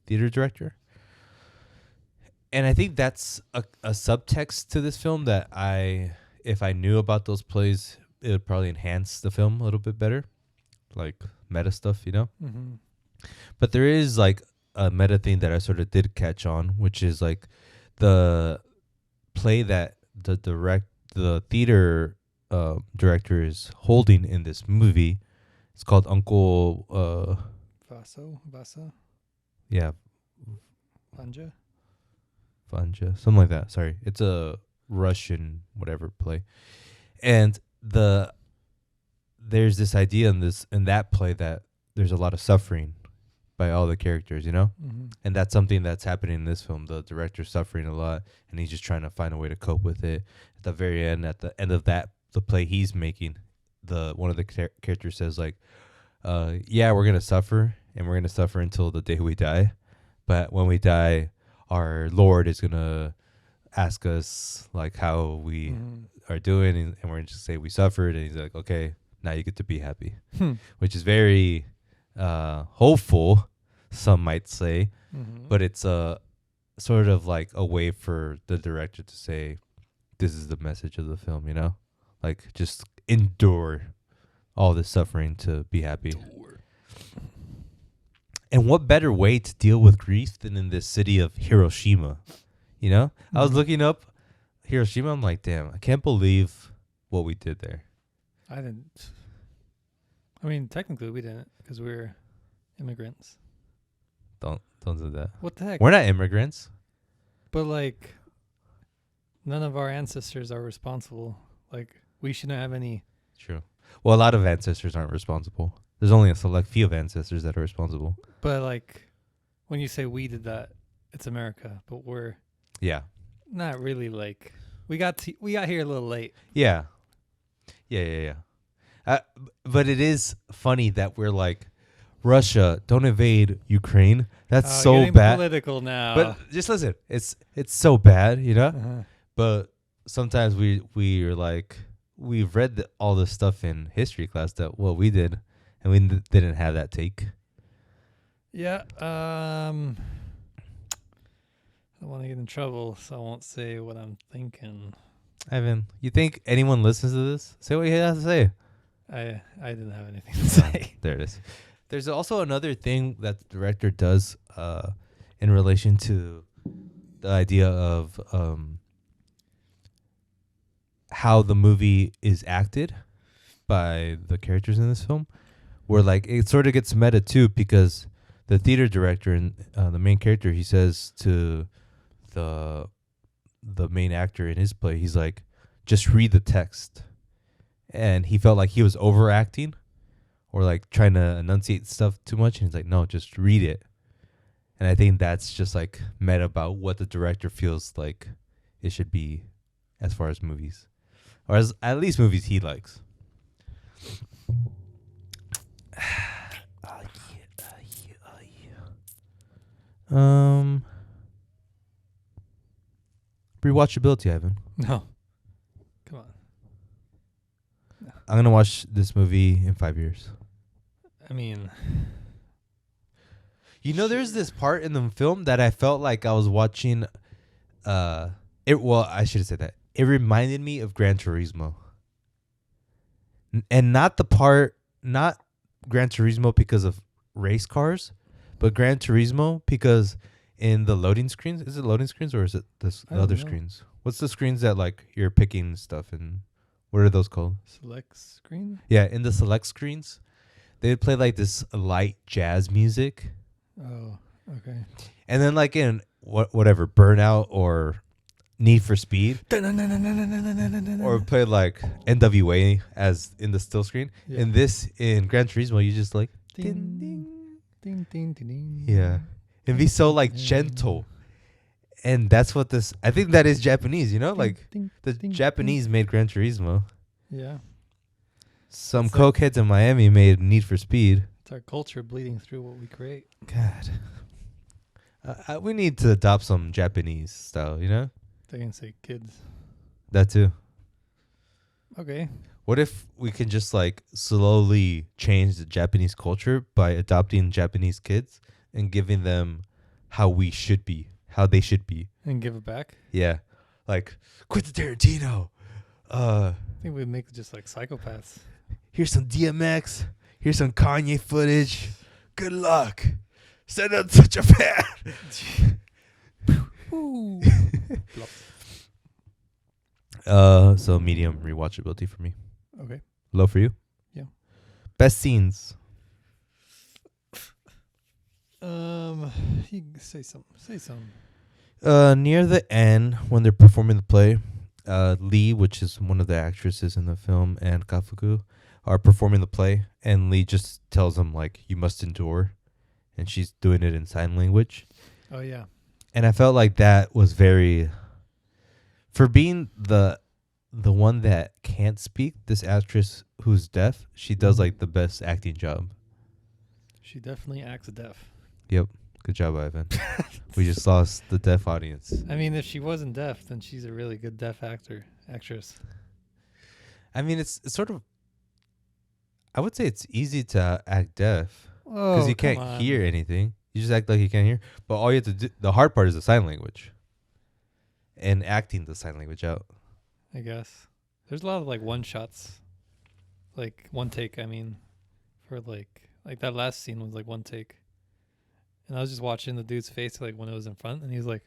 theater director, and I think that's a subtext to this film that if I knew about those plays, it would probably enhance the film a little bit better, like meta stuff, you know. Mm-hmm. But there is like a meta thing that I sort of did catch on, which is like the play that the theater director is holding in this movie. It's called Uncle Vasa, yeah, Vanja. Vanja, something like that. Sorry, it's a Russian whatever play, and there's this idea in that play that there's a lot of suffering by all the characters, you know? Mm-hmm. And that's something that's happening in this film. The director's suffering a lot, and he's just trying to find a way to cope with it. At the very end, at the end of the play he's making, one of the characters says like, yeah, we're going to suffer, and we're going to suffer until the day we die. But when we die, our Lord is going to ask us like how we are doing, and we're going to just say we suffered. And he's like, okay, now you get to be happy, which is very hopeful, some might say, but it's a sort of like a way for the director to say, this is the message of the film, you know, like just endure all this suffering to be happy. And what better way to deal with grief than in this city of Hiroshima, you know? I was looking up Hiroshima. I'm like, damn, I can't believe what we did there. I didn't. I mean, technically we didn't because we're immigrants. Don't do that. What the heck? We're not immigrants. But like, none of our ancestors are responsible. Like, we shouldn't have any. True. Well, a lot of ancestors aren't responsible. There's only a select few of ancestors that are responsible. But like, when you say we did that, it's America. But we're not really like we got here a little late. Yeah. But it is funny that we're like, Russia, don't invade Ukraine. That's so getting bad. Political now. But just listen, it's so bad, you know. Uh-huh. But sometimes we are like, we've read all this stuff in history class that what we did, and we didn't have that take. Yeah. I don't want to get in trouble, so I won't say what I'm thinking. Ivan, you think anyone listens to this? Say what you have to say. I didn't have anything to say. There it is. There's also another thing that the director does in relation to the idea of how the movie is acted by the characters in this film, where like it sort of gets meta too, because the theater director and the main character, he says to the main actor in his play, he's like, just read the text. And he felt like he was overacting or like trying to enunciate stuff too much. And he's like, no, just read it. And I think that's just like meta about what the director feels like it should be as far as movies, or as at least movies he likes. Rewatchability, Ivan. No. Come on. I'm gonna watch this movie in 5 years. I mean, you know, there's this part in the film that I felt like I was watching. I should have said that. It reminded me of Gran Turismo. And not Gran Turismo because of race cars, but Gran Turismo because in the loading screens, is it loading screens or is it the other screens? What's the screens that like you're picking stuff and what are those called? Select screen? Yeah, in the select screens, they would play like this light jazz music. Oh, okay. And then like in whatever, Burnout or Need for Speed, or play like NWA as in the still screen. Yeah. In Gran Turismo, you just like Ding, ding, ding, ding, ding. yeah, and be so like gentle, and that's what this. I think that is Japanese, you know, like the Japanese made Gran Turismo. Yeah, Some cokeheads in Miami made Need for Speed. it's our culture bleeding through what we create. God, we need to adopt some Japanese style, you know. They can say kids. That too. Okay. What if we can just like slowly change the Japanese culture by adopting Japanese kids and giving them how they should be. And give it back? Yeah. Like, Quentin Tarantino. I think we'd make just like psychopaths. Here's some DMX. Here's some Kanye footage. Good luck. Send out such a fan. Ooh. So medium rewatchability for me. Okay. Low for you? Yeah. Best scenes. You can say something. Near the end, when they're performing the play, Lee, which is one of the actresses in the film, and Kafuku are performing the play, and Lee just tells them like, "You must endure," and she's doing it in sign language. Oh yeah. And I felt like that was very, for being the one that can't speak. This actress who's deaf, she does like the best acting job. She definitely acts deaf. Yep. Good job, Ivan. We just lost the deaf audience. I mean, if she wasn't deaf, then she's a really good deaf actress. I mean, it's sort of, I would say it's easy to act deaf because you can't hear anything. You just act like you can't hear. But all you have to do, the hard part is the sign language and acting the sign language out. I guess. There's a lot of like one shots, like one take. I mean, for like that last scene was like one take. And I was just watching the dude's face like when it was in front, and he was like,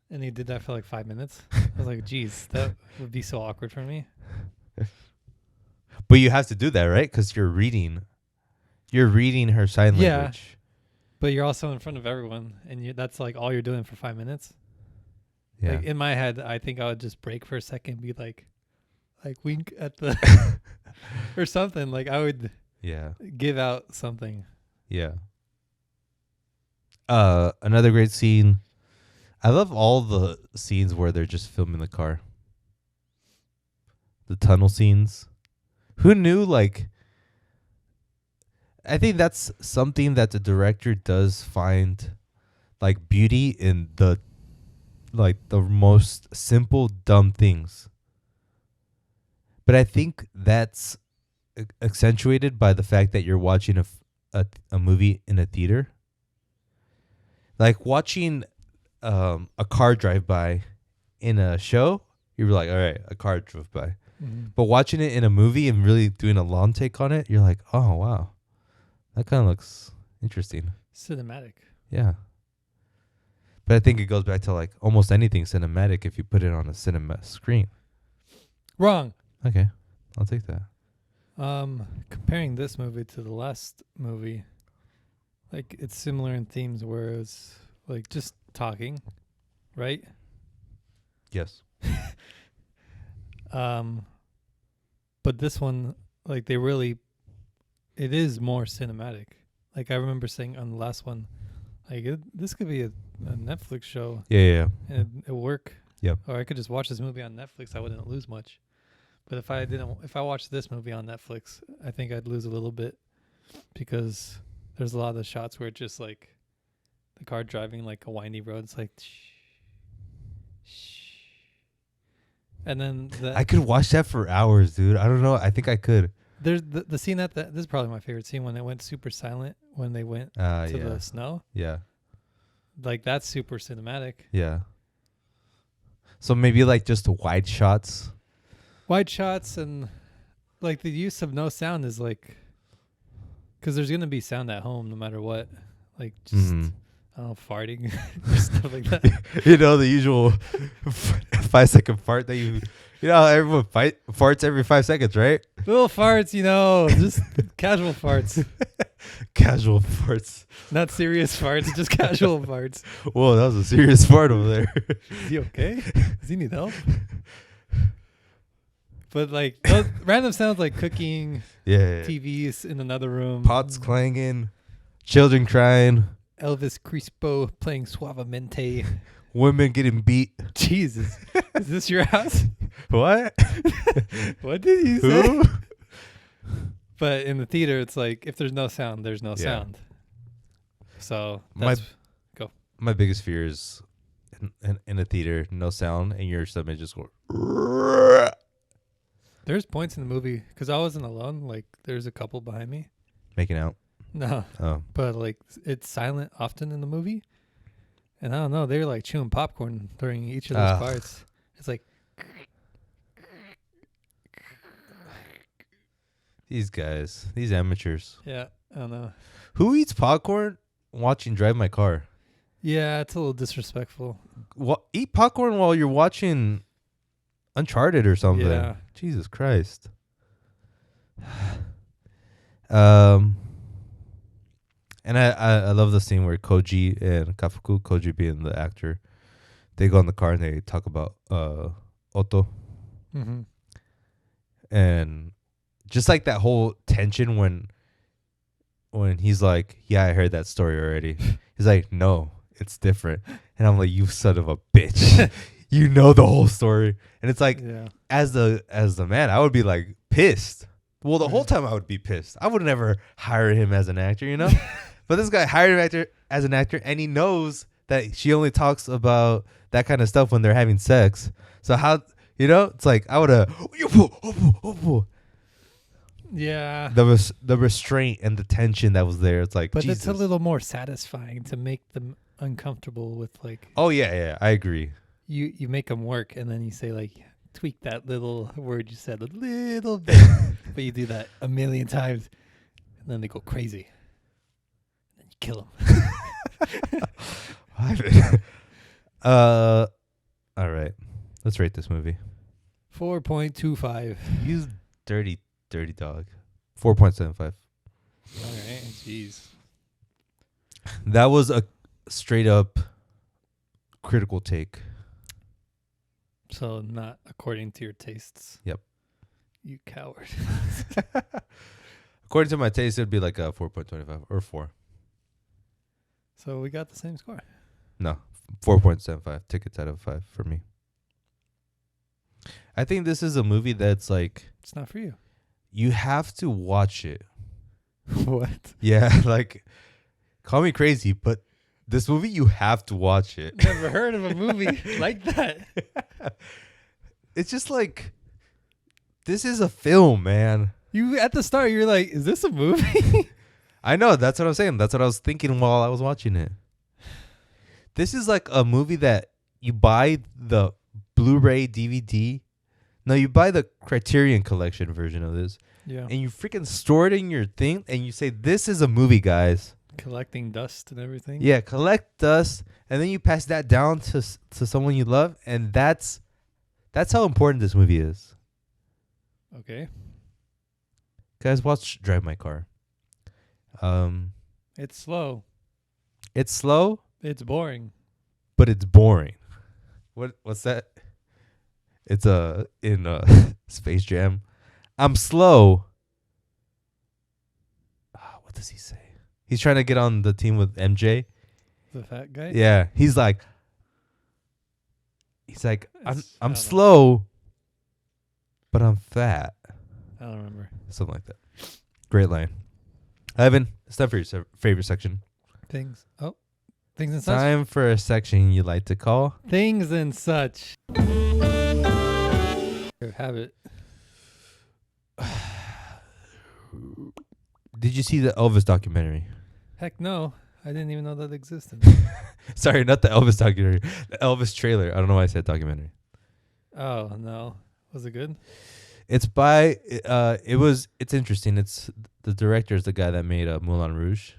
and he did that for like 5 minutes. I was like, geez, that would be so awkward for me. But you have to do that, right? Because you're reading her sign language. But you're also in front of everyone, and that's like all you're doing for 5 minutes. Yeah. Like in my head, I think I would just break for a second, and be like wink at the or something. Like I would give out something. Yeah. Another great scene. I love all the scenes where they're just filming the car. The tunnel scenes. Who knew, like, I think that's something that the director does find like beauty in the most simple dumb things. But I think that's accentuated by the fact that you're watching a movie in a theater. Like watching a car drive by in a show, you're like, all right, a car drove by. Mm-hmm. But watching it in a movie and really doing a long take on it, you're like, oh, wow. That kind of looks interesting. Cinematic. Yeah. But I think it goes back to like almost anything cinematic if you put it on a cinema screen. Wrong. Okay. I'll take that. Comparing this movie to the last movie, like it's similar in themes where it's like just talking, right? Yes. But this one, like it is more cinematic. Like I remember saying on the last one, like this could be a Netflix show. Yeah. And it'll work. Yep. Or I could just watch this movie on Netflix. I wouldn't lose much. But if I watched this movie on Netflix, I think I'd lose a little bit because there's a lot of the shots where it's just like the car driving like a windy road. It's like, shh. And then I could watch that for hours, dude. I don't know. I think I could. There's the scene this is probably my favorite scene when it went super silent when they went to the snow. Yeah. Like that's super cinematic. Yeah. So maybe like just the wide shots Wide shots and like the use of no sound is like, because there's gonna be sound at home no matter what. Like just I don't know, farting, stuff like that. You know, the usual 5-second fart that you know, how everyone farts every 5 seconds, right? Little farts, you know, just casual farts, Casual farts. not serious farts, just casual farts. Whoa, that was a serious fart over there. Is he okay? Does he need help? But like those random sounds like cooking, Yeah. TVs in another room, Pots clanging, children crying, Elvis Crespo playing Suavemente. women getting beat. Jesus, is this your house? What? What did you say? Who? But in the theater, it's like if there's no sound, there's no Yeah. sound. So My that's my biggest fear is in a theater, no sound, and your stomach just go. there's points in the movie because I wasn't alone. Like there's a couple behind me. Making out. No, Oh. but like it's silent often in the movie, and I don't know. They're like chewing popcorn during each of those parts. It's like These guys, these amateurs. yeah, I don't know. Who eats popcorn watching Drive My Car? Yeah, it's a little disrespectful. Eat popcorn while you're watching Uncharted or something. Yeah. Jesus Christ. And I love the scene where Koji and Kafuku, Koji being the actor, they go in the car and they talk about Otto. Mm-hmm. And just like that whole tension when he's like, yeah, I heard that story already. He's like, no, it's different. And I'm like, you son of a bitch. You know the whole story. And it's like, Yeah. as the man, I would be like pissed. Well, the whole time I would be pissed. I would never hire him as an actor, you know? But this guy hired him as an actor, and he knows that she only talks about that kind of stuff when they're having sex. So how, you know, it's like I would have Yeah. the restraint and the tension that was there. It's like, But Jesus. it's a little more satisfying to make them uncomfortable with like Oh yeah, I agree. you make them work and then you say like tweak that little word you said a little bit, but you do that a million times and then they go crazy. And then you kill them. All right, let's rate this movie. 4.25. You dirty dog. 4.75. All right, jeez. That was a straight up critical take. So not according to your tastes. Yep. You coward. According to my taste, it would be like a 4.25 or 4. So we got the same score. No, 4.75 tickets out of 5 for me. I think this is a movie that's like, It's not for you. you have to watch it. What? Yeah, like, call me crazy, but this movie, you have to watch it. Never heard of a movie like that. It's just like, this is a film, man. You at the start, you're like, "Is this a movie?" I know, that's what I'm saying. That's what I was thinking while I was watching it. This is like a movie that you buy the Blu-ray DVD. No, you buy the Criterion Collection version of this. Yeah. And you freaking store it in your thing and you say, this is a movie, guys. Collecting dust and everything. Yeah, collect dust. And then you pass that down to someone you love. And that's how important this movie is. Okay. Guys, watch Drive My Car. It's slow. It's slow, It's boring. but it's boring. What's that? It's in Space Jam. I'm slow. What does he say? He's trying to get on the team with MJ. The fat guy. Yeah, he's like, I I'm don't know. slow, but I'm fat. I don't remember. Something like that. Great line. Ivan, it's time for your favorite section. Things. Oh, things and such. Time for a section you like to call. Things and such. Have it. Did you see the Elvis documentary? Heck no. I didn't even know that existed. Sorry, not the Elvis documentary. The Elvis trailer. I don't know why I said documentary. Oh no. Was it good? It's by it's interesting. It's the director is the guy that made Moulin Rouge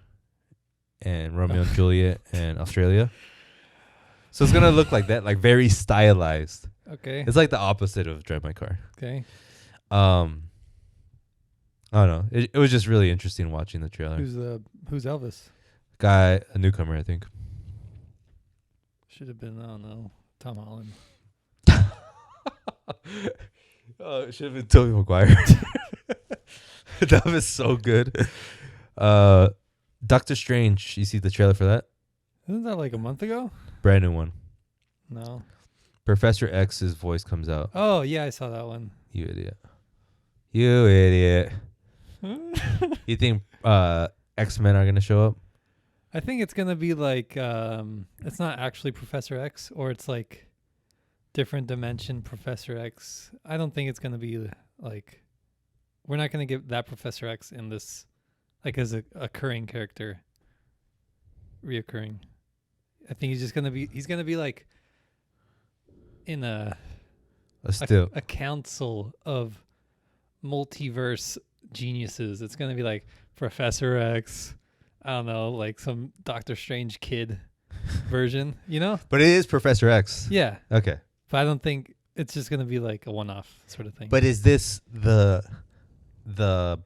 and Romeo and Juliet and Australia. So it's gonna look like that, like very stylized. Okay. It's like the opposite of Drive My Car. Okay. I don't know. It was just really interesting watching the trailer. Who's Elvis? Guy, a newcomer, I think. Should have been, I don't know, Tom Holland. Oh, it should have been Tobey Maguire. That was so good. Doctor Strange, you see the trailer for that? Isn't that like a month ago? Brand new one. No. Professor X's voice comes out. Oh, yeah, I saw that one. You idiot. You idiot. You think X-Men are going to show up? I think it's going to be like, it's not actually Professor X, or it's like different dimension Professor X. I don't think it's going to be like, we're not going to get that Professor X in this, like as a occurring character, reoccurring. I think he's going to be like in a council of multiverse geniuses. It's going to be like Professor X, I don't know, like some Doctor Strange kid version, you know? But it is Professor X. Yeah. Okay. But I don't think it's just going to be like a one-off sort of thing. But is this the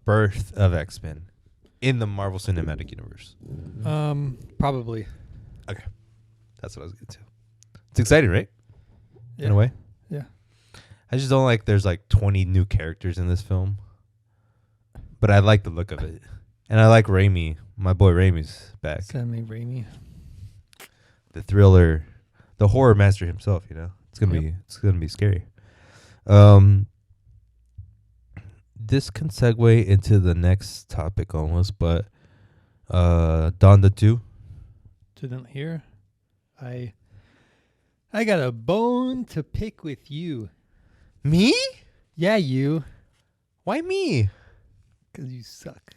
birth of X-Men in the Marvel Cinematic Universe? Probably. Okay. That's what I was getting to. It's exciting, right? Yeah. In a way. Yeah. I just don't like there's like 20 new characters in this film. But I like the look of it. And I like Raimi. My boy Raimi's back. Send me Raimi. The thriller, the horror master himself, you know. It's gonna be scary. This can segue into the next topic almost, but Donda 2. Didn't hear. I got a bone to pick with you. Me? Yeah, you. Why me? 'Cause you suck.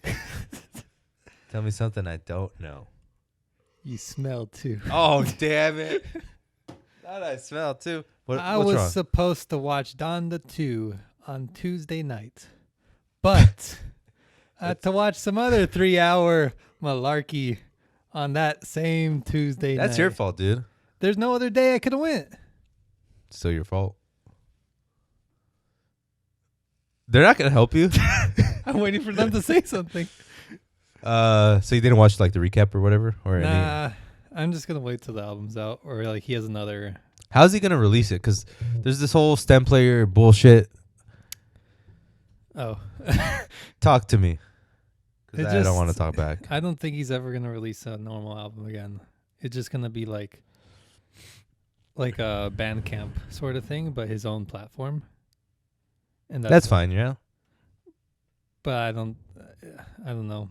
Tell me something I don't know. You smell too. Oh, damn it. Thought I smell too. I what's was wrong? supposed to watch Donda 2 on Tuesday night, but I had to watch some other 3-hour malarkey on that same Tuesday night. That's your fault, dude. There's no other day I could have went. Still your fault. They're not going to help you. I'm waiting for them to say something. So you didn't watch like the recap or whatever? Or Nah, I'm just going to wait till the album's out, or like he has another. How's he going to release it? Because there's this whole stem player bullshit. Oh. Talk to me. Because I don't just- want to talk back. I don't think he's ever going to release a normal album again. It's just going to be like a Bandcamp sort of thing, but his own platform. And That's fine, yeah. But I don't know.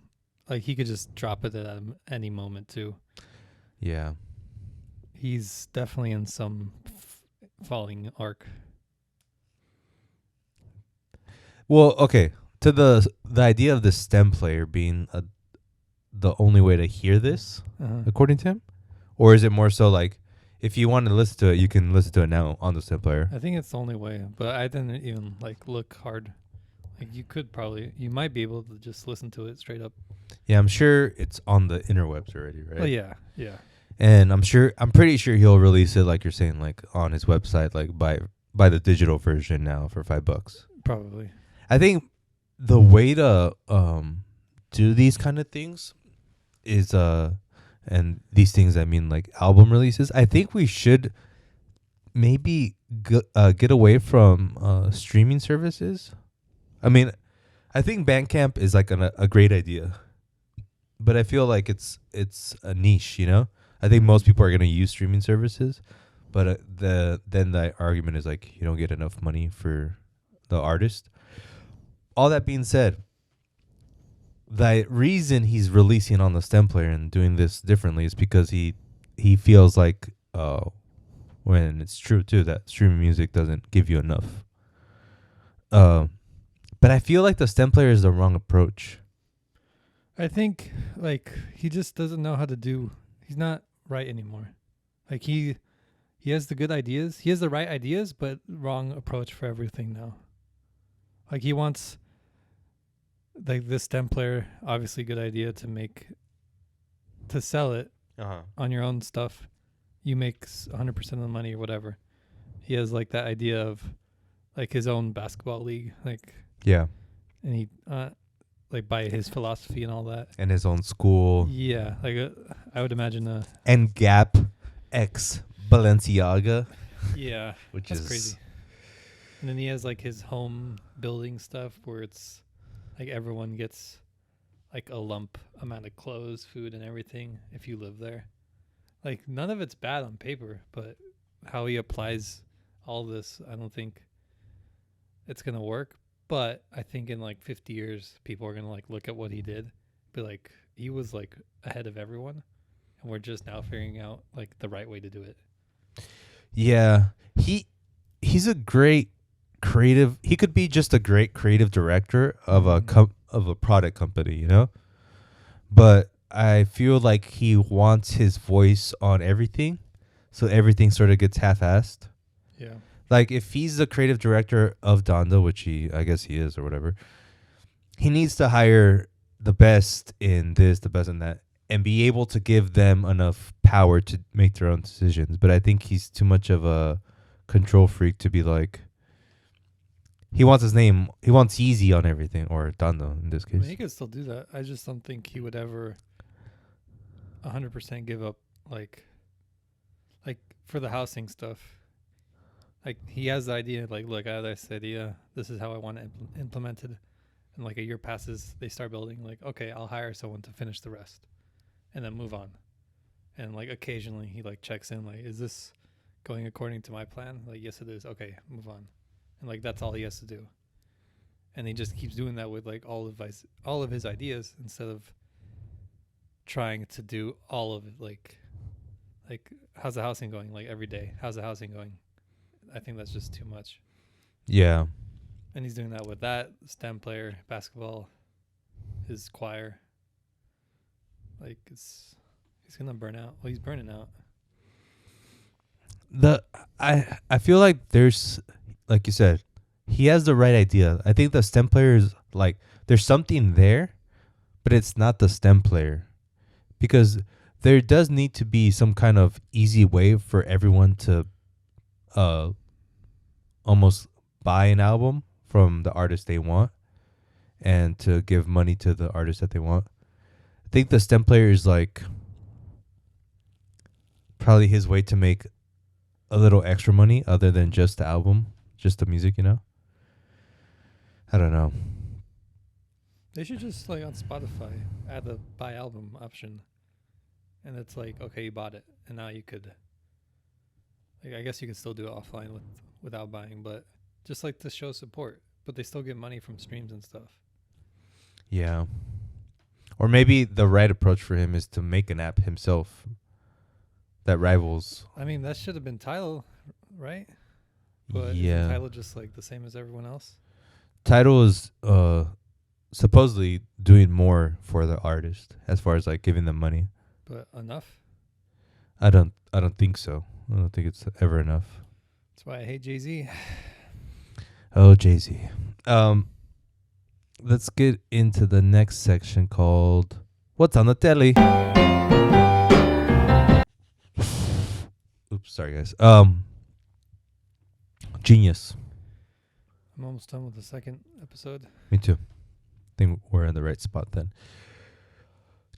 Like he could just drop it at any moment too. Yeah. He's definitely in some falling arc. Well, okay. To the idea of the stem player being the only way to hear this, according to him, or is it more so like if you want to listen to it, you can listen to it now on the stem player? I think it's the only way, but I didn't even like look hard. Like you might be able to just listen to it straight up. Yeah, I'm sure it's on the interwebs already, right? Oh yeah, yeah. And I'm pretty sure he'll release it, like you're saying, like on his website, like by the digital version now for $5. Probably. I think the way to do these kind of things is and these things, I mean like album releases, I think we should maybe get away from streaming services. I mean, I think Bandcamp is like a great idea, but I feel like it's a niche, you know. I think most people are gonna use streaming services, but then the argument is like you don't get enough money for the artist. All that being said, the reason he's releasing on the stem player and doing this differently is because he feels like when it's true too that streaming music doesn't give you enough. But I feel like the stem player is the wrong approach. I think like he just doesn't know how to do. He's not right anymore. Like he he has the good ideas. He has the right ideas, but wrong approach for everything now. Like he wants, like this stem player, obviously good idea to sell it on your own stuff. You make 100% of the money or whatever. He has like that idea of like his own basketball league, like Yeah. and he like by his philosophy and all that. And his own school. Yeah, like I would imagine And Gap X Balenciaga. yeah, Which that's is crazy. And then he has like his home building stuff where it's like everyone gets like a lump amount of clothes, food, and everything if you live there. Like none of it's bad on paper, but how he applies all this, I don't think it's gonna work. But I think in like 50 years, people are gonna like look at what he did, be like, he was like ahead of everyone, and we're just now figuring out like the right way to do it. Yeah. He's a great creative. He could be just a great creative director of a product company, you know? But I feel like he wants his voice on everything, so everything sort of gets half-assed. Yeah. Like if he's the creative director of Donda, which I guess he is or whatever, he needs to hire the best in this, the best in that, and be able to give them enough power to make their own decisions. But I think he's too much of a control freak to be like, he wants his name, he wants Yeezy on everything, or Donda in this I case. mean, he could still do that. I just don't think he would ever 100% give up like for the housing stuff. Like he has the idea, like, look, I have this idea. This is how I want it implemented. And like a year passes, they start building. Like, okay, I'll hire someone to finish the rest, and then move on. And like occasionally, he like checks in, like, is this going according to my plan? Like, yes, it is. Okay, move on. And like that's all he has to do. And he just keeps doing that with like all of his ideas instead of trying to do all of it. Like how's the housing going? Like every day, how's the housing going? I think that's just too much. Yeah. And he's doing that with that STEM player, basketball, his choir. Like he's gonna burn out. Well, he's burning out. I feel like there's, like you said, he has the right idea. I think the STEM player is like, there's something there, but it's not the STEM player, because there does need to be some kind of easy way for everyone to almost buy an album from the artist they want and to give money to the artist that they want. I think the STEM player is like probably his way to make a little extra money other than just the album, just the music, you know? I don't know. They should just like on Spotify add the buy album option. And it's like, okay, you bought it, and now you could, like, I guess you can still do it offline without buying, but just like to show support. But they still get money from streams and stuff. Yeah. Or maybe the right approach for him is to make an app himself that rivals. I mean, that should have been Tidal, right? But yeah. isn't Tidal just like the same as everyone else? Tidal is supposedly doing more for the artist as far as like giving them money. But enough? I don't think so. I don't think it's ever enough. That's why I hate Jay-Z. Oh, Jay-Z. Let's get into the next section called What's on the Telly? Oops, sorry guys. Genius. I'm almost done with the second episode. Me too. I think we're in the right spot then.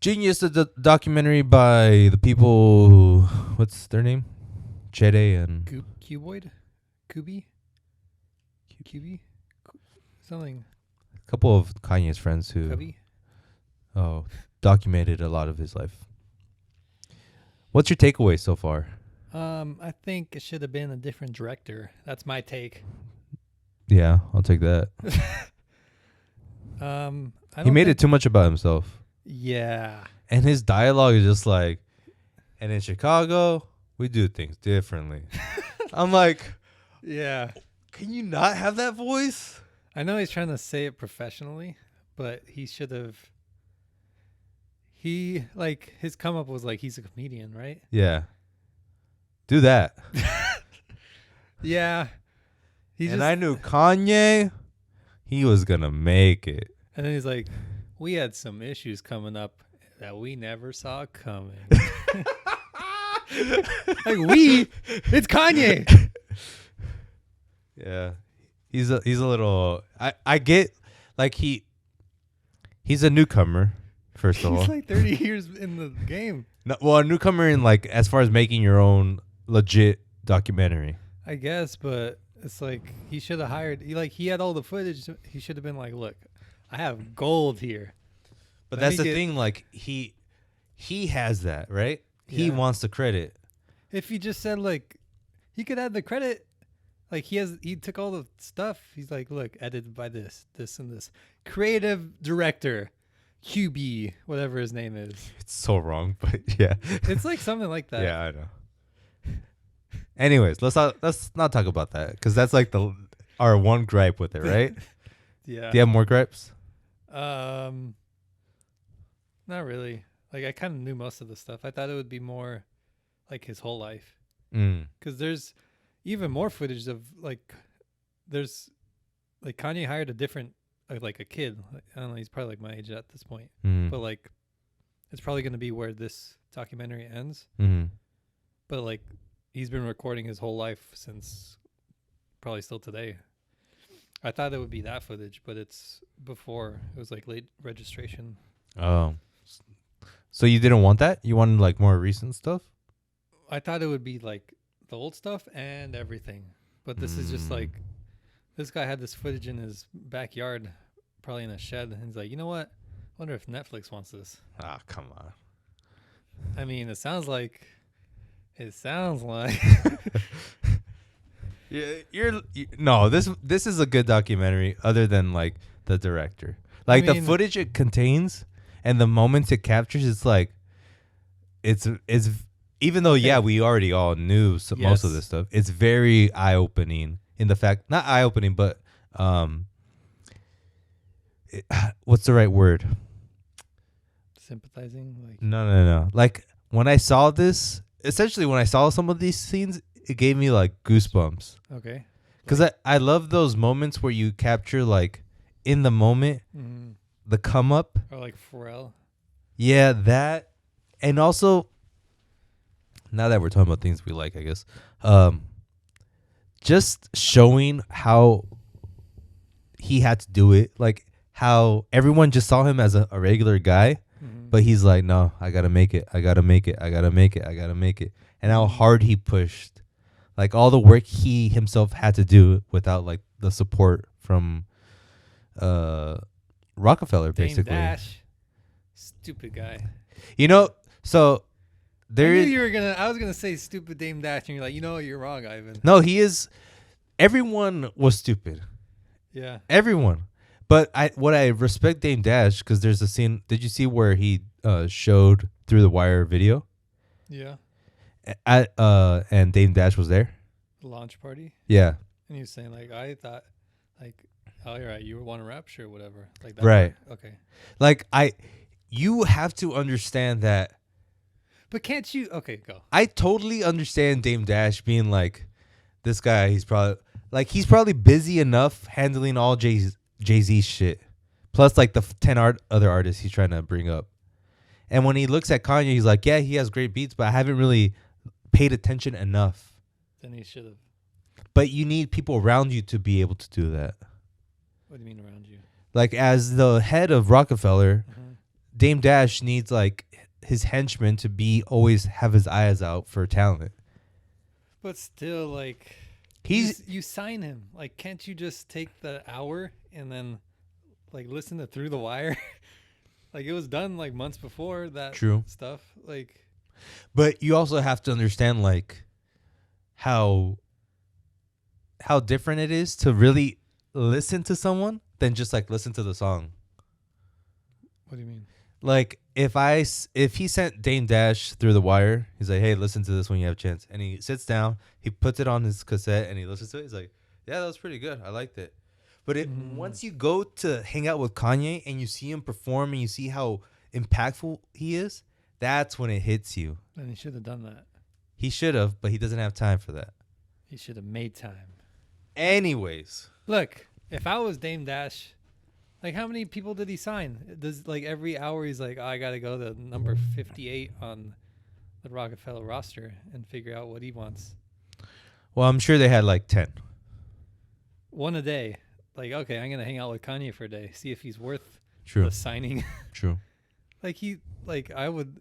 Genius, the documentary by the people who, what's their name? Chede and Cuboid? Kubi? Something. a couple of Kanye's friends who Cubby? documented a lot of his life. What's your takeaway so far? I think it should have been a different director. That's my take. Yeah, I'll take that. He made it too much about himself. Yeah. And his dialogue is just like, and in Chicago, we do things differently. I'm like, Yeah. can you not have that voice? I know he's trying to say it professionally, but he should have. His come up was like he's a comedian, right? Yeah. Do that. Yeah. I knew Kanye, he was going to make it. And then he's like, we had some issues coming up that we never saw coming. Like, it's Kanye. Yeah. He's a little, I get, like, he's a newcomer, first of all. He's like 30 years in the game. No, well, a newcomer in, like, as far as making your own legit documentary. I guess, but it's like he should have hired. He had all the footage. He should have been like, look, I have gold here. But that's the thing. Like he has that, right? Yeah. He wants the credit. If he just said like, he could have the credit. Like he took all the stuff. He's like, look, edited by this, and this. Creative director, QB, whatever his name is. It's so wrong, but yeah. It's like something like that. Yeah, I know. Anyways, let's not talk about that because that's like our one gripe with it, right? Yeah. Do you have more gripes? Not really. Like I kind of knew most of the stuff. I thought it would be more like his whole life. Because there's even more footage of there's Kanye hired a different like a kid. I don't know. He's probably like my age at this point. But like, it's probably going to be where this documentary ends. But like, he's been recording his whole life since probably still today. I thought it would be that footage, but it's before. It was like late registration. Oh. So you didn't want that? You wanted like more recent stuff? I thought it would be like the old stuff and everything. But this is just like, this guy had this footage in his backyard, probably in a shed. And he's like, you know what? I wonder if Netflix wants this. Ah, come on. I mean, it sounds like. Yeah, no. This is a good documentary. Other than like the director, like the footage it contains and the moments it captures, it's like, it's even though we already all knew most of this stuff. It's very eye opening in the fact, not eye opening, but what's the right word? Sympathizing. Like no. Like when I saw this. Essentially, when I saw some of these scenes, it gave me like goosebumps. Okay. Because I love those moments where you capture like in the moment the come up. Or like Pharrell. Yeah, that. And also, now that we're talking about things we like, I guess, just showing how he had to do it. Like how everyone just saw him as a regular guy. But he's like, no, I got to make it. I got to make it. I got to make it. I got to make it. And how hard he pushed. Like all the work he himself had to do without like the support from Rockefeller, basically. Dame Dash. Stupid guy. You know, so there is. I was going to say stupid Dame Dash. And you're like, you know what? You're wrong, Ivan. No, he is. Everyone was stupid. Yeah. Everyone. But what I respect Dame Dash, because there's a scene. Did you see where he showed Through the Wire video? Yeah. And Dame Dash was there. The launch party. Yeah. And he was saying like, I thought like, oh, you're right. You want to rap, sure, whatever. Like that. Right. Okay. Like you have to understand that. But can't you? Okay, go. I totally understand Dame Dash being like, this guy. He's probably busy enough handling all Jay-Z shit, plus like the 10 other artists he's trying to bring up. And when he looks at Kanye, he's like, yeah, he has great beats, but I haven't really paid attention enough. Then he should have. But you need people around you to be able to do that. What do you mean around you? Like as the head of Rockefeller, Dame Dash needs like his henchmen to always have his eyes out for talent. But still, like, you sign him. Like, can't you just take the hour and then like listen to Through the Wire? Like it was done like months before that. True stuff. Like, but you also have to understand like how different it is to really listen to someone than just like listen to the song. What do you mean? Like if he sent Dame Dash Through the Wire, he's like, hey, listen to this when you have a chance, and he sits down, he puts it on his cassette, and he listens to it. He's like, yeah, that was pretty good. I liked it. But once you go to hang out with Kanye and you see him perform and you see how impactful he is, that's when it hits you. And he should have done that. He should have, but he doesn't have time for that. He should have made time. Anyways. Look, if I was Dame Dash, like how many people did he sign? Does like every hour he's like, oh, I gotta go to number 58 on the Rockefeller roster and figure out what he wants. Well, I'm sure they had like 10. One a day. Like, okay, I'm gonna hang out with Kanye for a day, see if he's worth True. the signing. True. I would,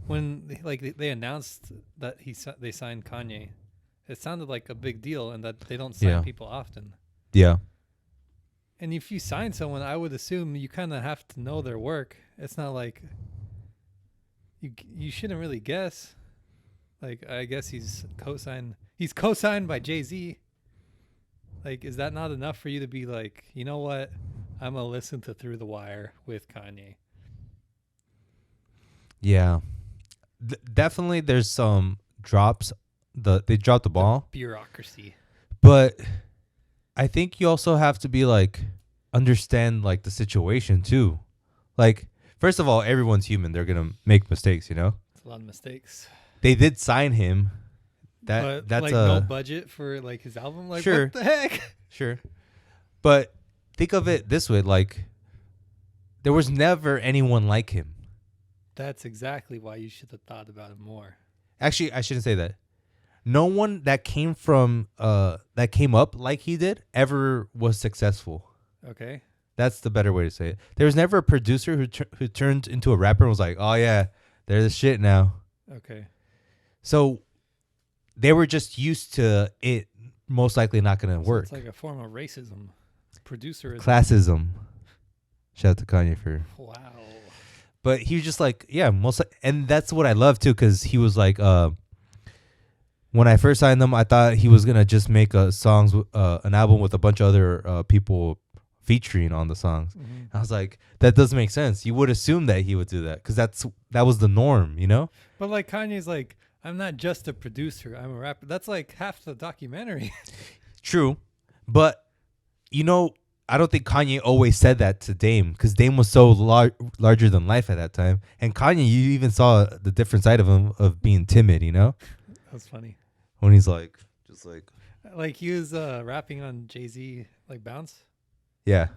when like they announced that they signed Kanye, it sounded like a big deal and that they don't sign people often. Yeah. And if you sign someone, I would assume you kind of have to know their work. It's not like you shouldn't really guess. Like, I guess he's co-signed by Jay-Z. Like, is that not enough for you to be like, you know what? I'm going to listen to Through the Wire with Kanye. Yeah. Definitely there's some drops. They dropped the ball. The bureaucracy. But I think you also have to be like, understand like the situation too. Like, first of all, everyone's human. They're going to make mistakes, you know? It's a lot of mistakes. They did sign him. But that's like no budget for like his album. Like, sure. What the heck? Sure. But think of it this way, like there was never anyone like him. That's exactly why you should have thought about it more. Actually, I shouldn't say that. No one that came up like he did ever was successful. Okay. That's the better way to say it. There was never a producer who turned into a rapper and was like, "Oh yeah, they're the shit now." Okay. So they were just used to it most likely not going to work. It's like a form of racism. Producerism. Classism. Shout out to Kanye for... Wow. But he was just like, yeah, and that's what I love too, because he was like, when I first signed them, I thought he was going to just make an album with a bunch of other people featuring on the songs. Mm-hmm. I was like, that doesn't make sense. You would assume that he would do that because that was the norm, you know? But like Kanye's like, I'm not just a producer, I'm a rapper. That's like half the documentary. True. But, you know, I don't think Kanye always said that to Dame because Dame was so larger than life at that time. And Kanye, you even saw the different side of him of being timid, you know? That's funny. When he's like, just like... Like he was rapping on Jay-Z, like Bounce. Yeah.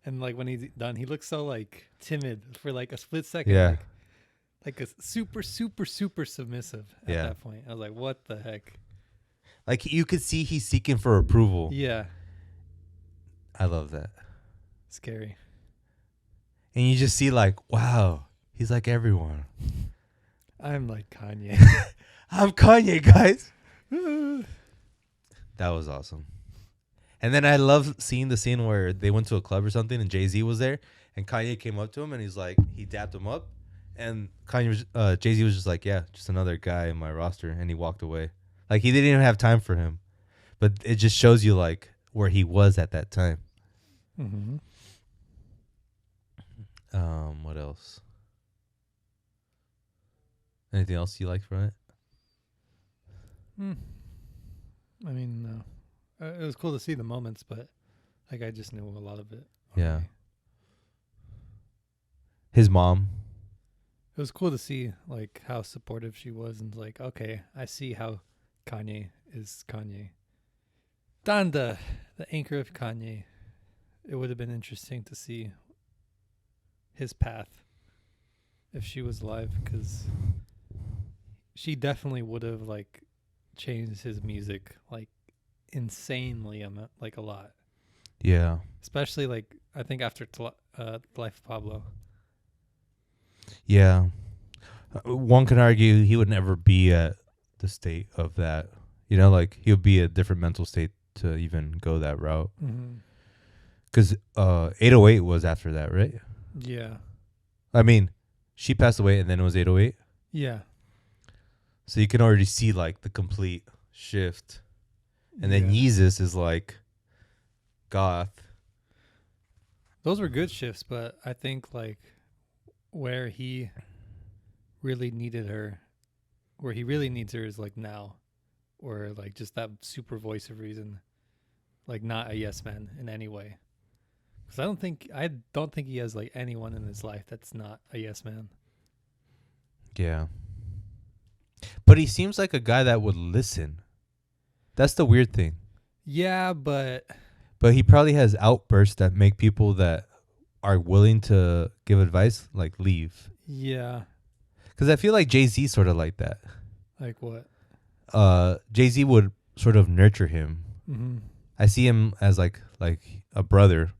And like when he's done, he looks so like timid for like a split second. Yeah. Like a super, super, super submissive at that point. I was like, what the heck? Like you could see he's seeking for approval. Yeah. I love that. Scary. And you just see like, wow, he's like everyone. I'm like Kanye. I'm Kanye, guys. That was awesome. And then I love seeing the scene where they went to a club or something and Jay-Z was there and Kanye came up to him and he's like, he dapped him up and Jay-Z was just like, yeah, just another guy in my roster. And he walked away. Like he didn't even have time for him, but it just shows you like where he was at that time. Mm-hmm. What else? Anything else you like from it? I mean, no. It was cool to see the moments, but like I just knew a lot of it. Yeah. His mom. It was cool to see like how supportive she was and like, okay, I see how Kanye is Kanye. Donda, the anchor of Kanye. It would have been interesting to see his path if she was alive because she definitely would have like changed his music like insanely like a lot. Yeah. Especially like I think after Life of Pablo. Yeah. One can argue he would never be at the state of that. You know, like he would be a different mental state to even go that route. Because 808 was after that, right? Yeah. I mean, she passed away and then it was 808. Yeah. So you can already see like the complete shift. And then Yeezus is like goth. Those were good shifts, but I think like where he really needed her, where he really needs her is like now, or like just that super voice of reason, like not a yes man in any way. Because I don't think he has like anyone in his life that's not a yes man. Yeah. But But he seems like a guy that would listen. That's the weird thing. Yeah, but He probably has outbursts that make people that are willing to give advice like leave. yeah, Because I feel like Jay-Z sort of like that. like what? Jay-Z would sort of nurture him. Mm-hmm. I see him as like a brother,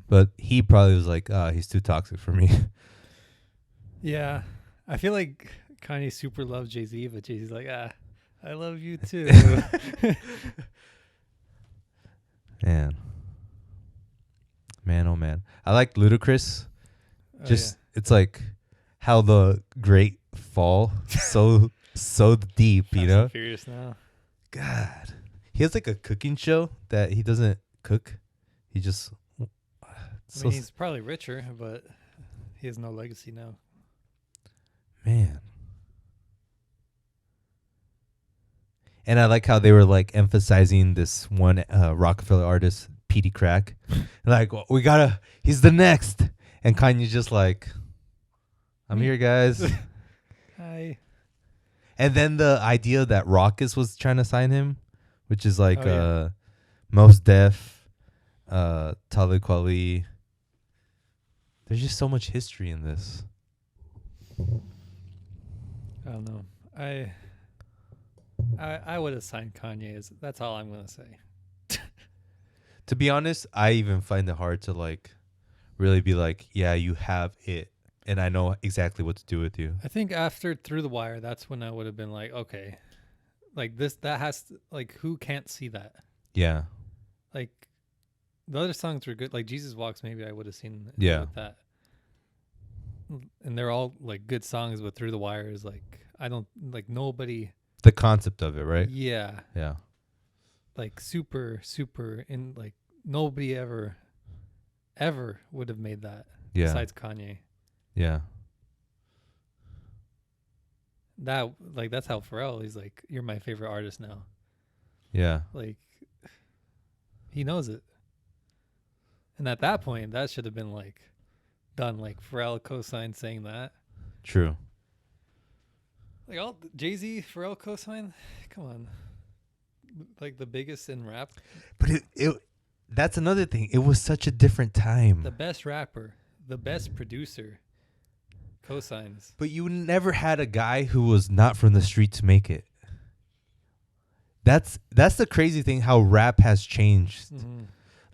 but he probably was like, he's too toxic for me. Yeah, I feel like Kanye super loves Jay-Z, but Jay-Z's like, I love you too. Man, oh man. I like Ludacris. Oh, It's like how the great fall so deep, yeah. you Fast know? and Furious now. God. He has like a cooking show that he doesn't cook. He just I mean, he's probably richer, but he has no legacy now. man. And I like how they were like emphasizing this one Rockefeller artist, Petey Crack. Like, well, he's the next. And Kanye's just like, I'm here, guys. Hi. And then the idea that Rawkus was trying to sign him, which is like Oh, Mos Def, Talib Kweli. There's just so much history in this. I don't know. I would have signed Kanye. That's all I'm gonna say. To be honest, I even find it hard to like really be like, yeah, you have it, and I know exactly what to do with you. I think after Through the Wire, that's when I would have been like, okay, like that has to, like, who can't see that? Yeah. Like the other songs were good. Like Jesus Walks, maybe I would have seen Yeah. with that. And they're all like good songs, but Through the Wire is like, I don't like nobody. The concept of it, right? Yeah. Yeah. Like super in like nobody ever would have made that besides Kanye. Yeah. That like that's how Pharrell, he's like, you're my favorite artist now. Yeah. Like he knows it. And at that point that should have been like done, like Pharrell co-signed saying that. True. Like all Jay-Z, Pharrell co-sign? Come on. Like the biggest in rap. But it that's another thing. It was such a different time. The best rapper, the best producer co-signs. But you never had a guy who was not from the streets make it. That's the crazy thing, how rap has changed. Mm-hmm.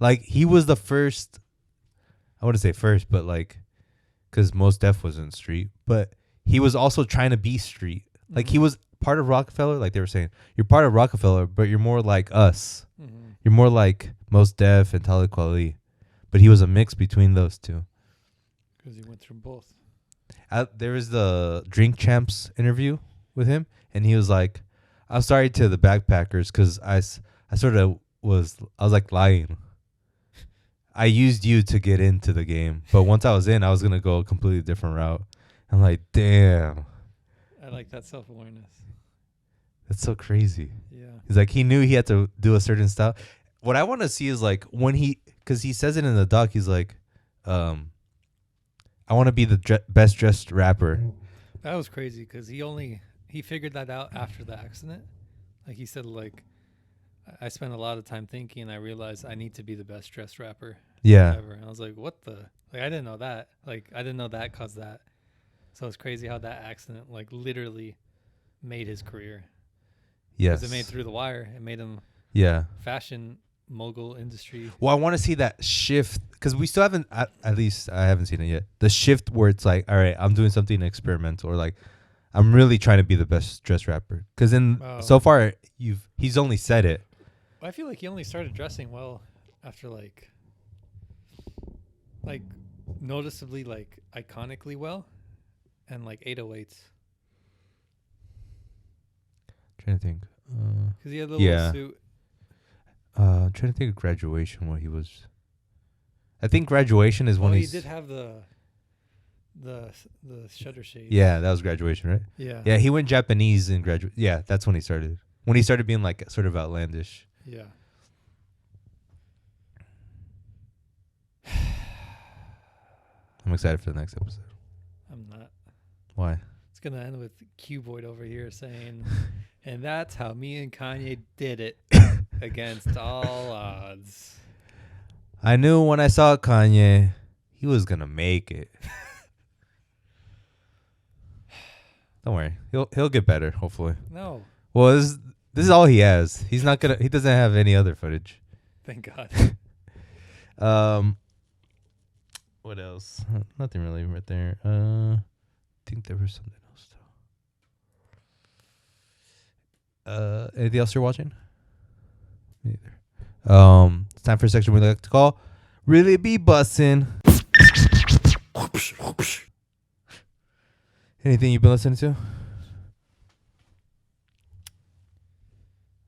Like he was the first, I wouldn't say first, but like, because Mos Def was in street, but he was also trying to be street. Like he was part of Rockefeller. Like they were saying, you're part of Rockefeller, but you're more like us. Mm-hmm. You're more like Mos Def and Talib Kweli. But he was a mix between those two. Because he went through both. There was the Drink Champs interview with him, and he was like, I'm sorry to the backpackers because I was like lying. I used you to get into the game, but once I was in, I was going to go a completely different route. I'm like, damn. I like that self-awareness. That's so crazy. Yeah. He's like, he knew he had to do a certain style. What I want to see is like when because he says it in the doc, he's like, I want to be the best dressed rapper. That was crazy because he figured that out after the accident. Like he said, like, I spent a lot of time thinking and I realized I need to be the best dressed rapper ever. And I was like, what the? Like, I didn't know that. Like, I didn't know that caused that. So it's crazy how that accident, like, literally made his career. Yes. Because it made Through the Wire. It made him fashion mogul industry. Well, I want to see that shift because we still haven't, at least I haven't seen it yet. The shift where it's like, all right, I'm doing something experimental, or like I'm really trying to be the best dressed rapper. Because so far he's only said it. I feel like he only started dressing well after like noticeably, like iconically well, and like 808s. Trying to think. Because he had a little suit. I'm trying to think of Graduation. What he was. I think Graduation is when he did have the shutter shades. Yeah, that was Graduation, right? Yeah. Yeah, he went Japanese in Graduate. Yeah, that's when he started. When he started being like sort of outlandish. Yeah. I'm excited for the next episode. I'm not. Why? It's gonna end with Cuboid over here saying, "And that's how me and Kanye did it against all odds." I knew when I saw Kanye, he was gonna make it. Don't worry, he'll get better. Hopefully. No, Well, this is all he has. He's not gonna. He doesn't have any other footage. thank God. What else? Nothing really right there. I think there was something else. Anything else you're watching? Me neither. It's time for a section we like to call "Really Be Bussin'." Anything you've been listening to?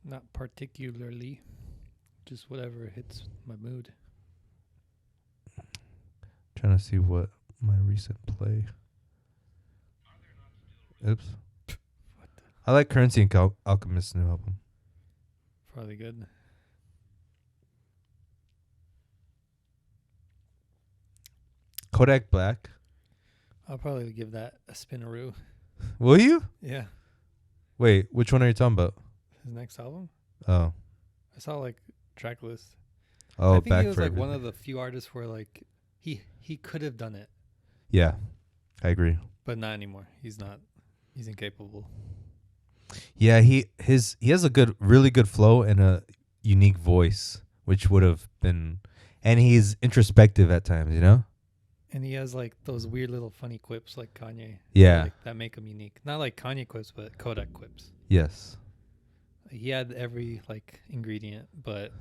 Not particularly, just whatever hits my mood. Trying to see what my recent play. Oops. I like Currency and Alchemist's new album. Probably good. Kodak Black. I'll probably give that a spinaroo. Will you? Yeah, Wait, which one are you talking about? his next album. Oh. I saw like track list. Oh, I think Back he was for like one Everything. of the few artists where like he could have done it, Yeah, I agree. but not anymore. He's not. He's incapable. Yeah, he has a really good flow and a unique voice, which would have been, and he's introspective at times, you know? And he has like those weird little funny quips like Kanye. Yeah. Like, that make him unique. Not like Kanye quips, but Kodak quips. Yes. He had every like ingredient, but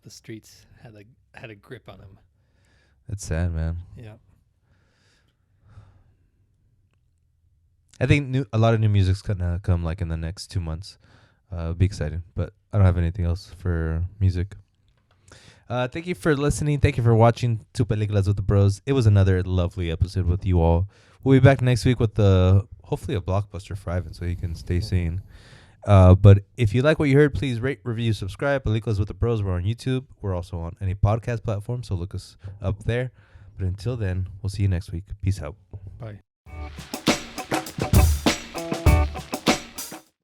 the streets had a grip on him. It's sad, man. Yeah. I think a lot of new music's gonna come like in the next 2 months. It'll be exciting, but I don't have anything else for music. Thank you for listening. Thank you for watching Two Peliculas with the Bros. It was another lovely episode with you all. We'll be back next week with hopefully a blockbuster for Ivan, so you can stay sane. But if you like what you heard, please rate, review, subscribe. Peliculas with the Bros. We're on YouTube. We're also on any podcast platform, so look us up there. But until then, we'll see you next week. Peace out. Bye.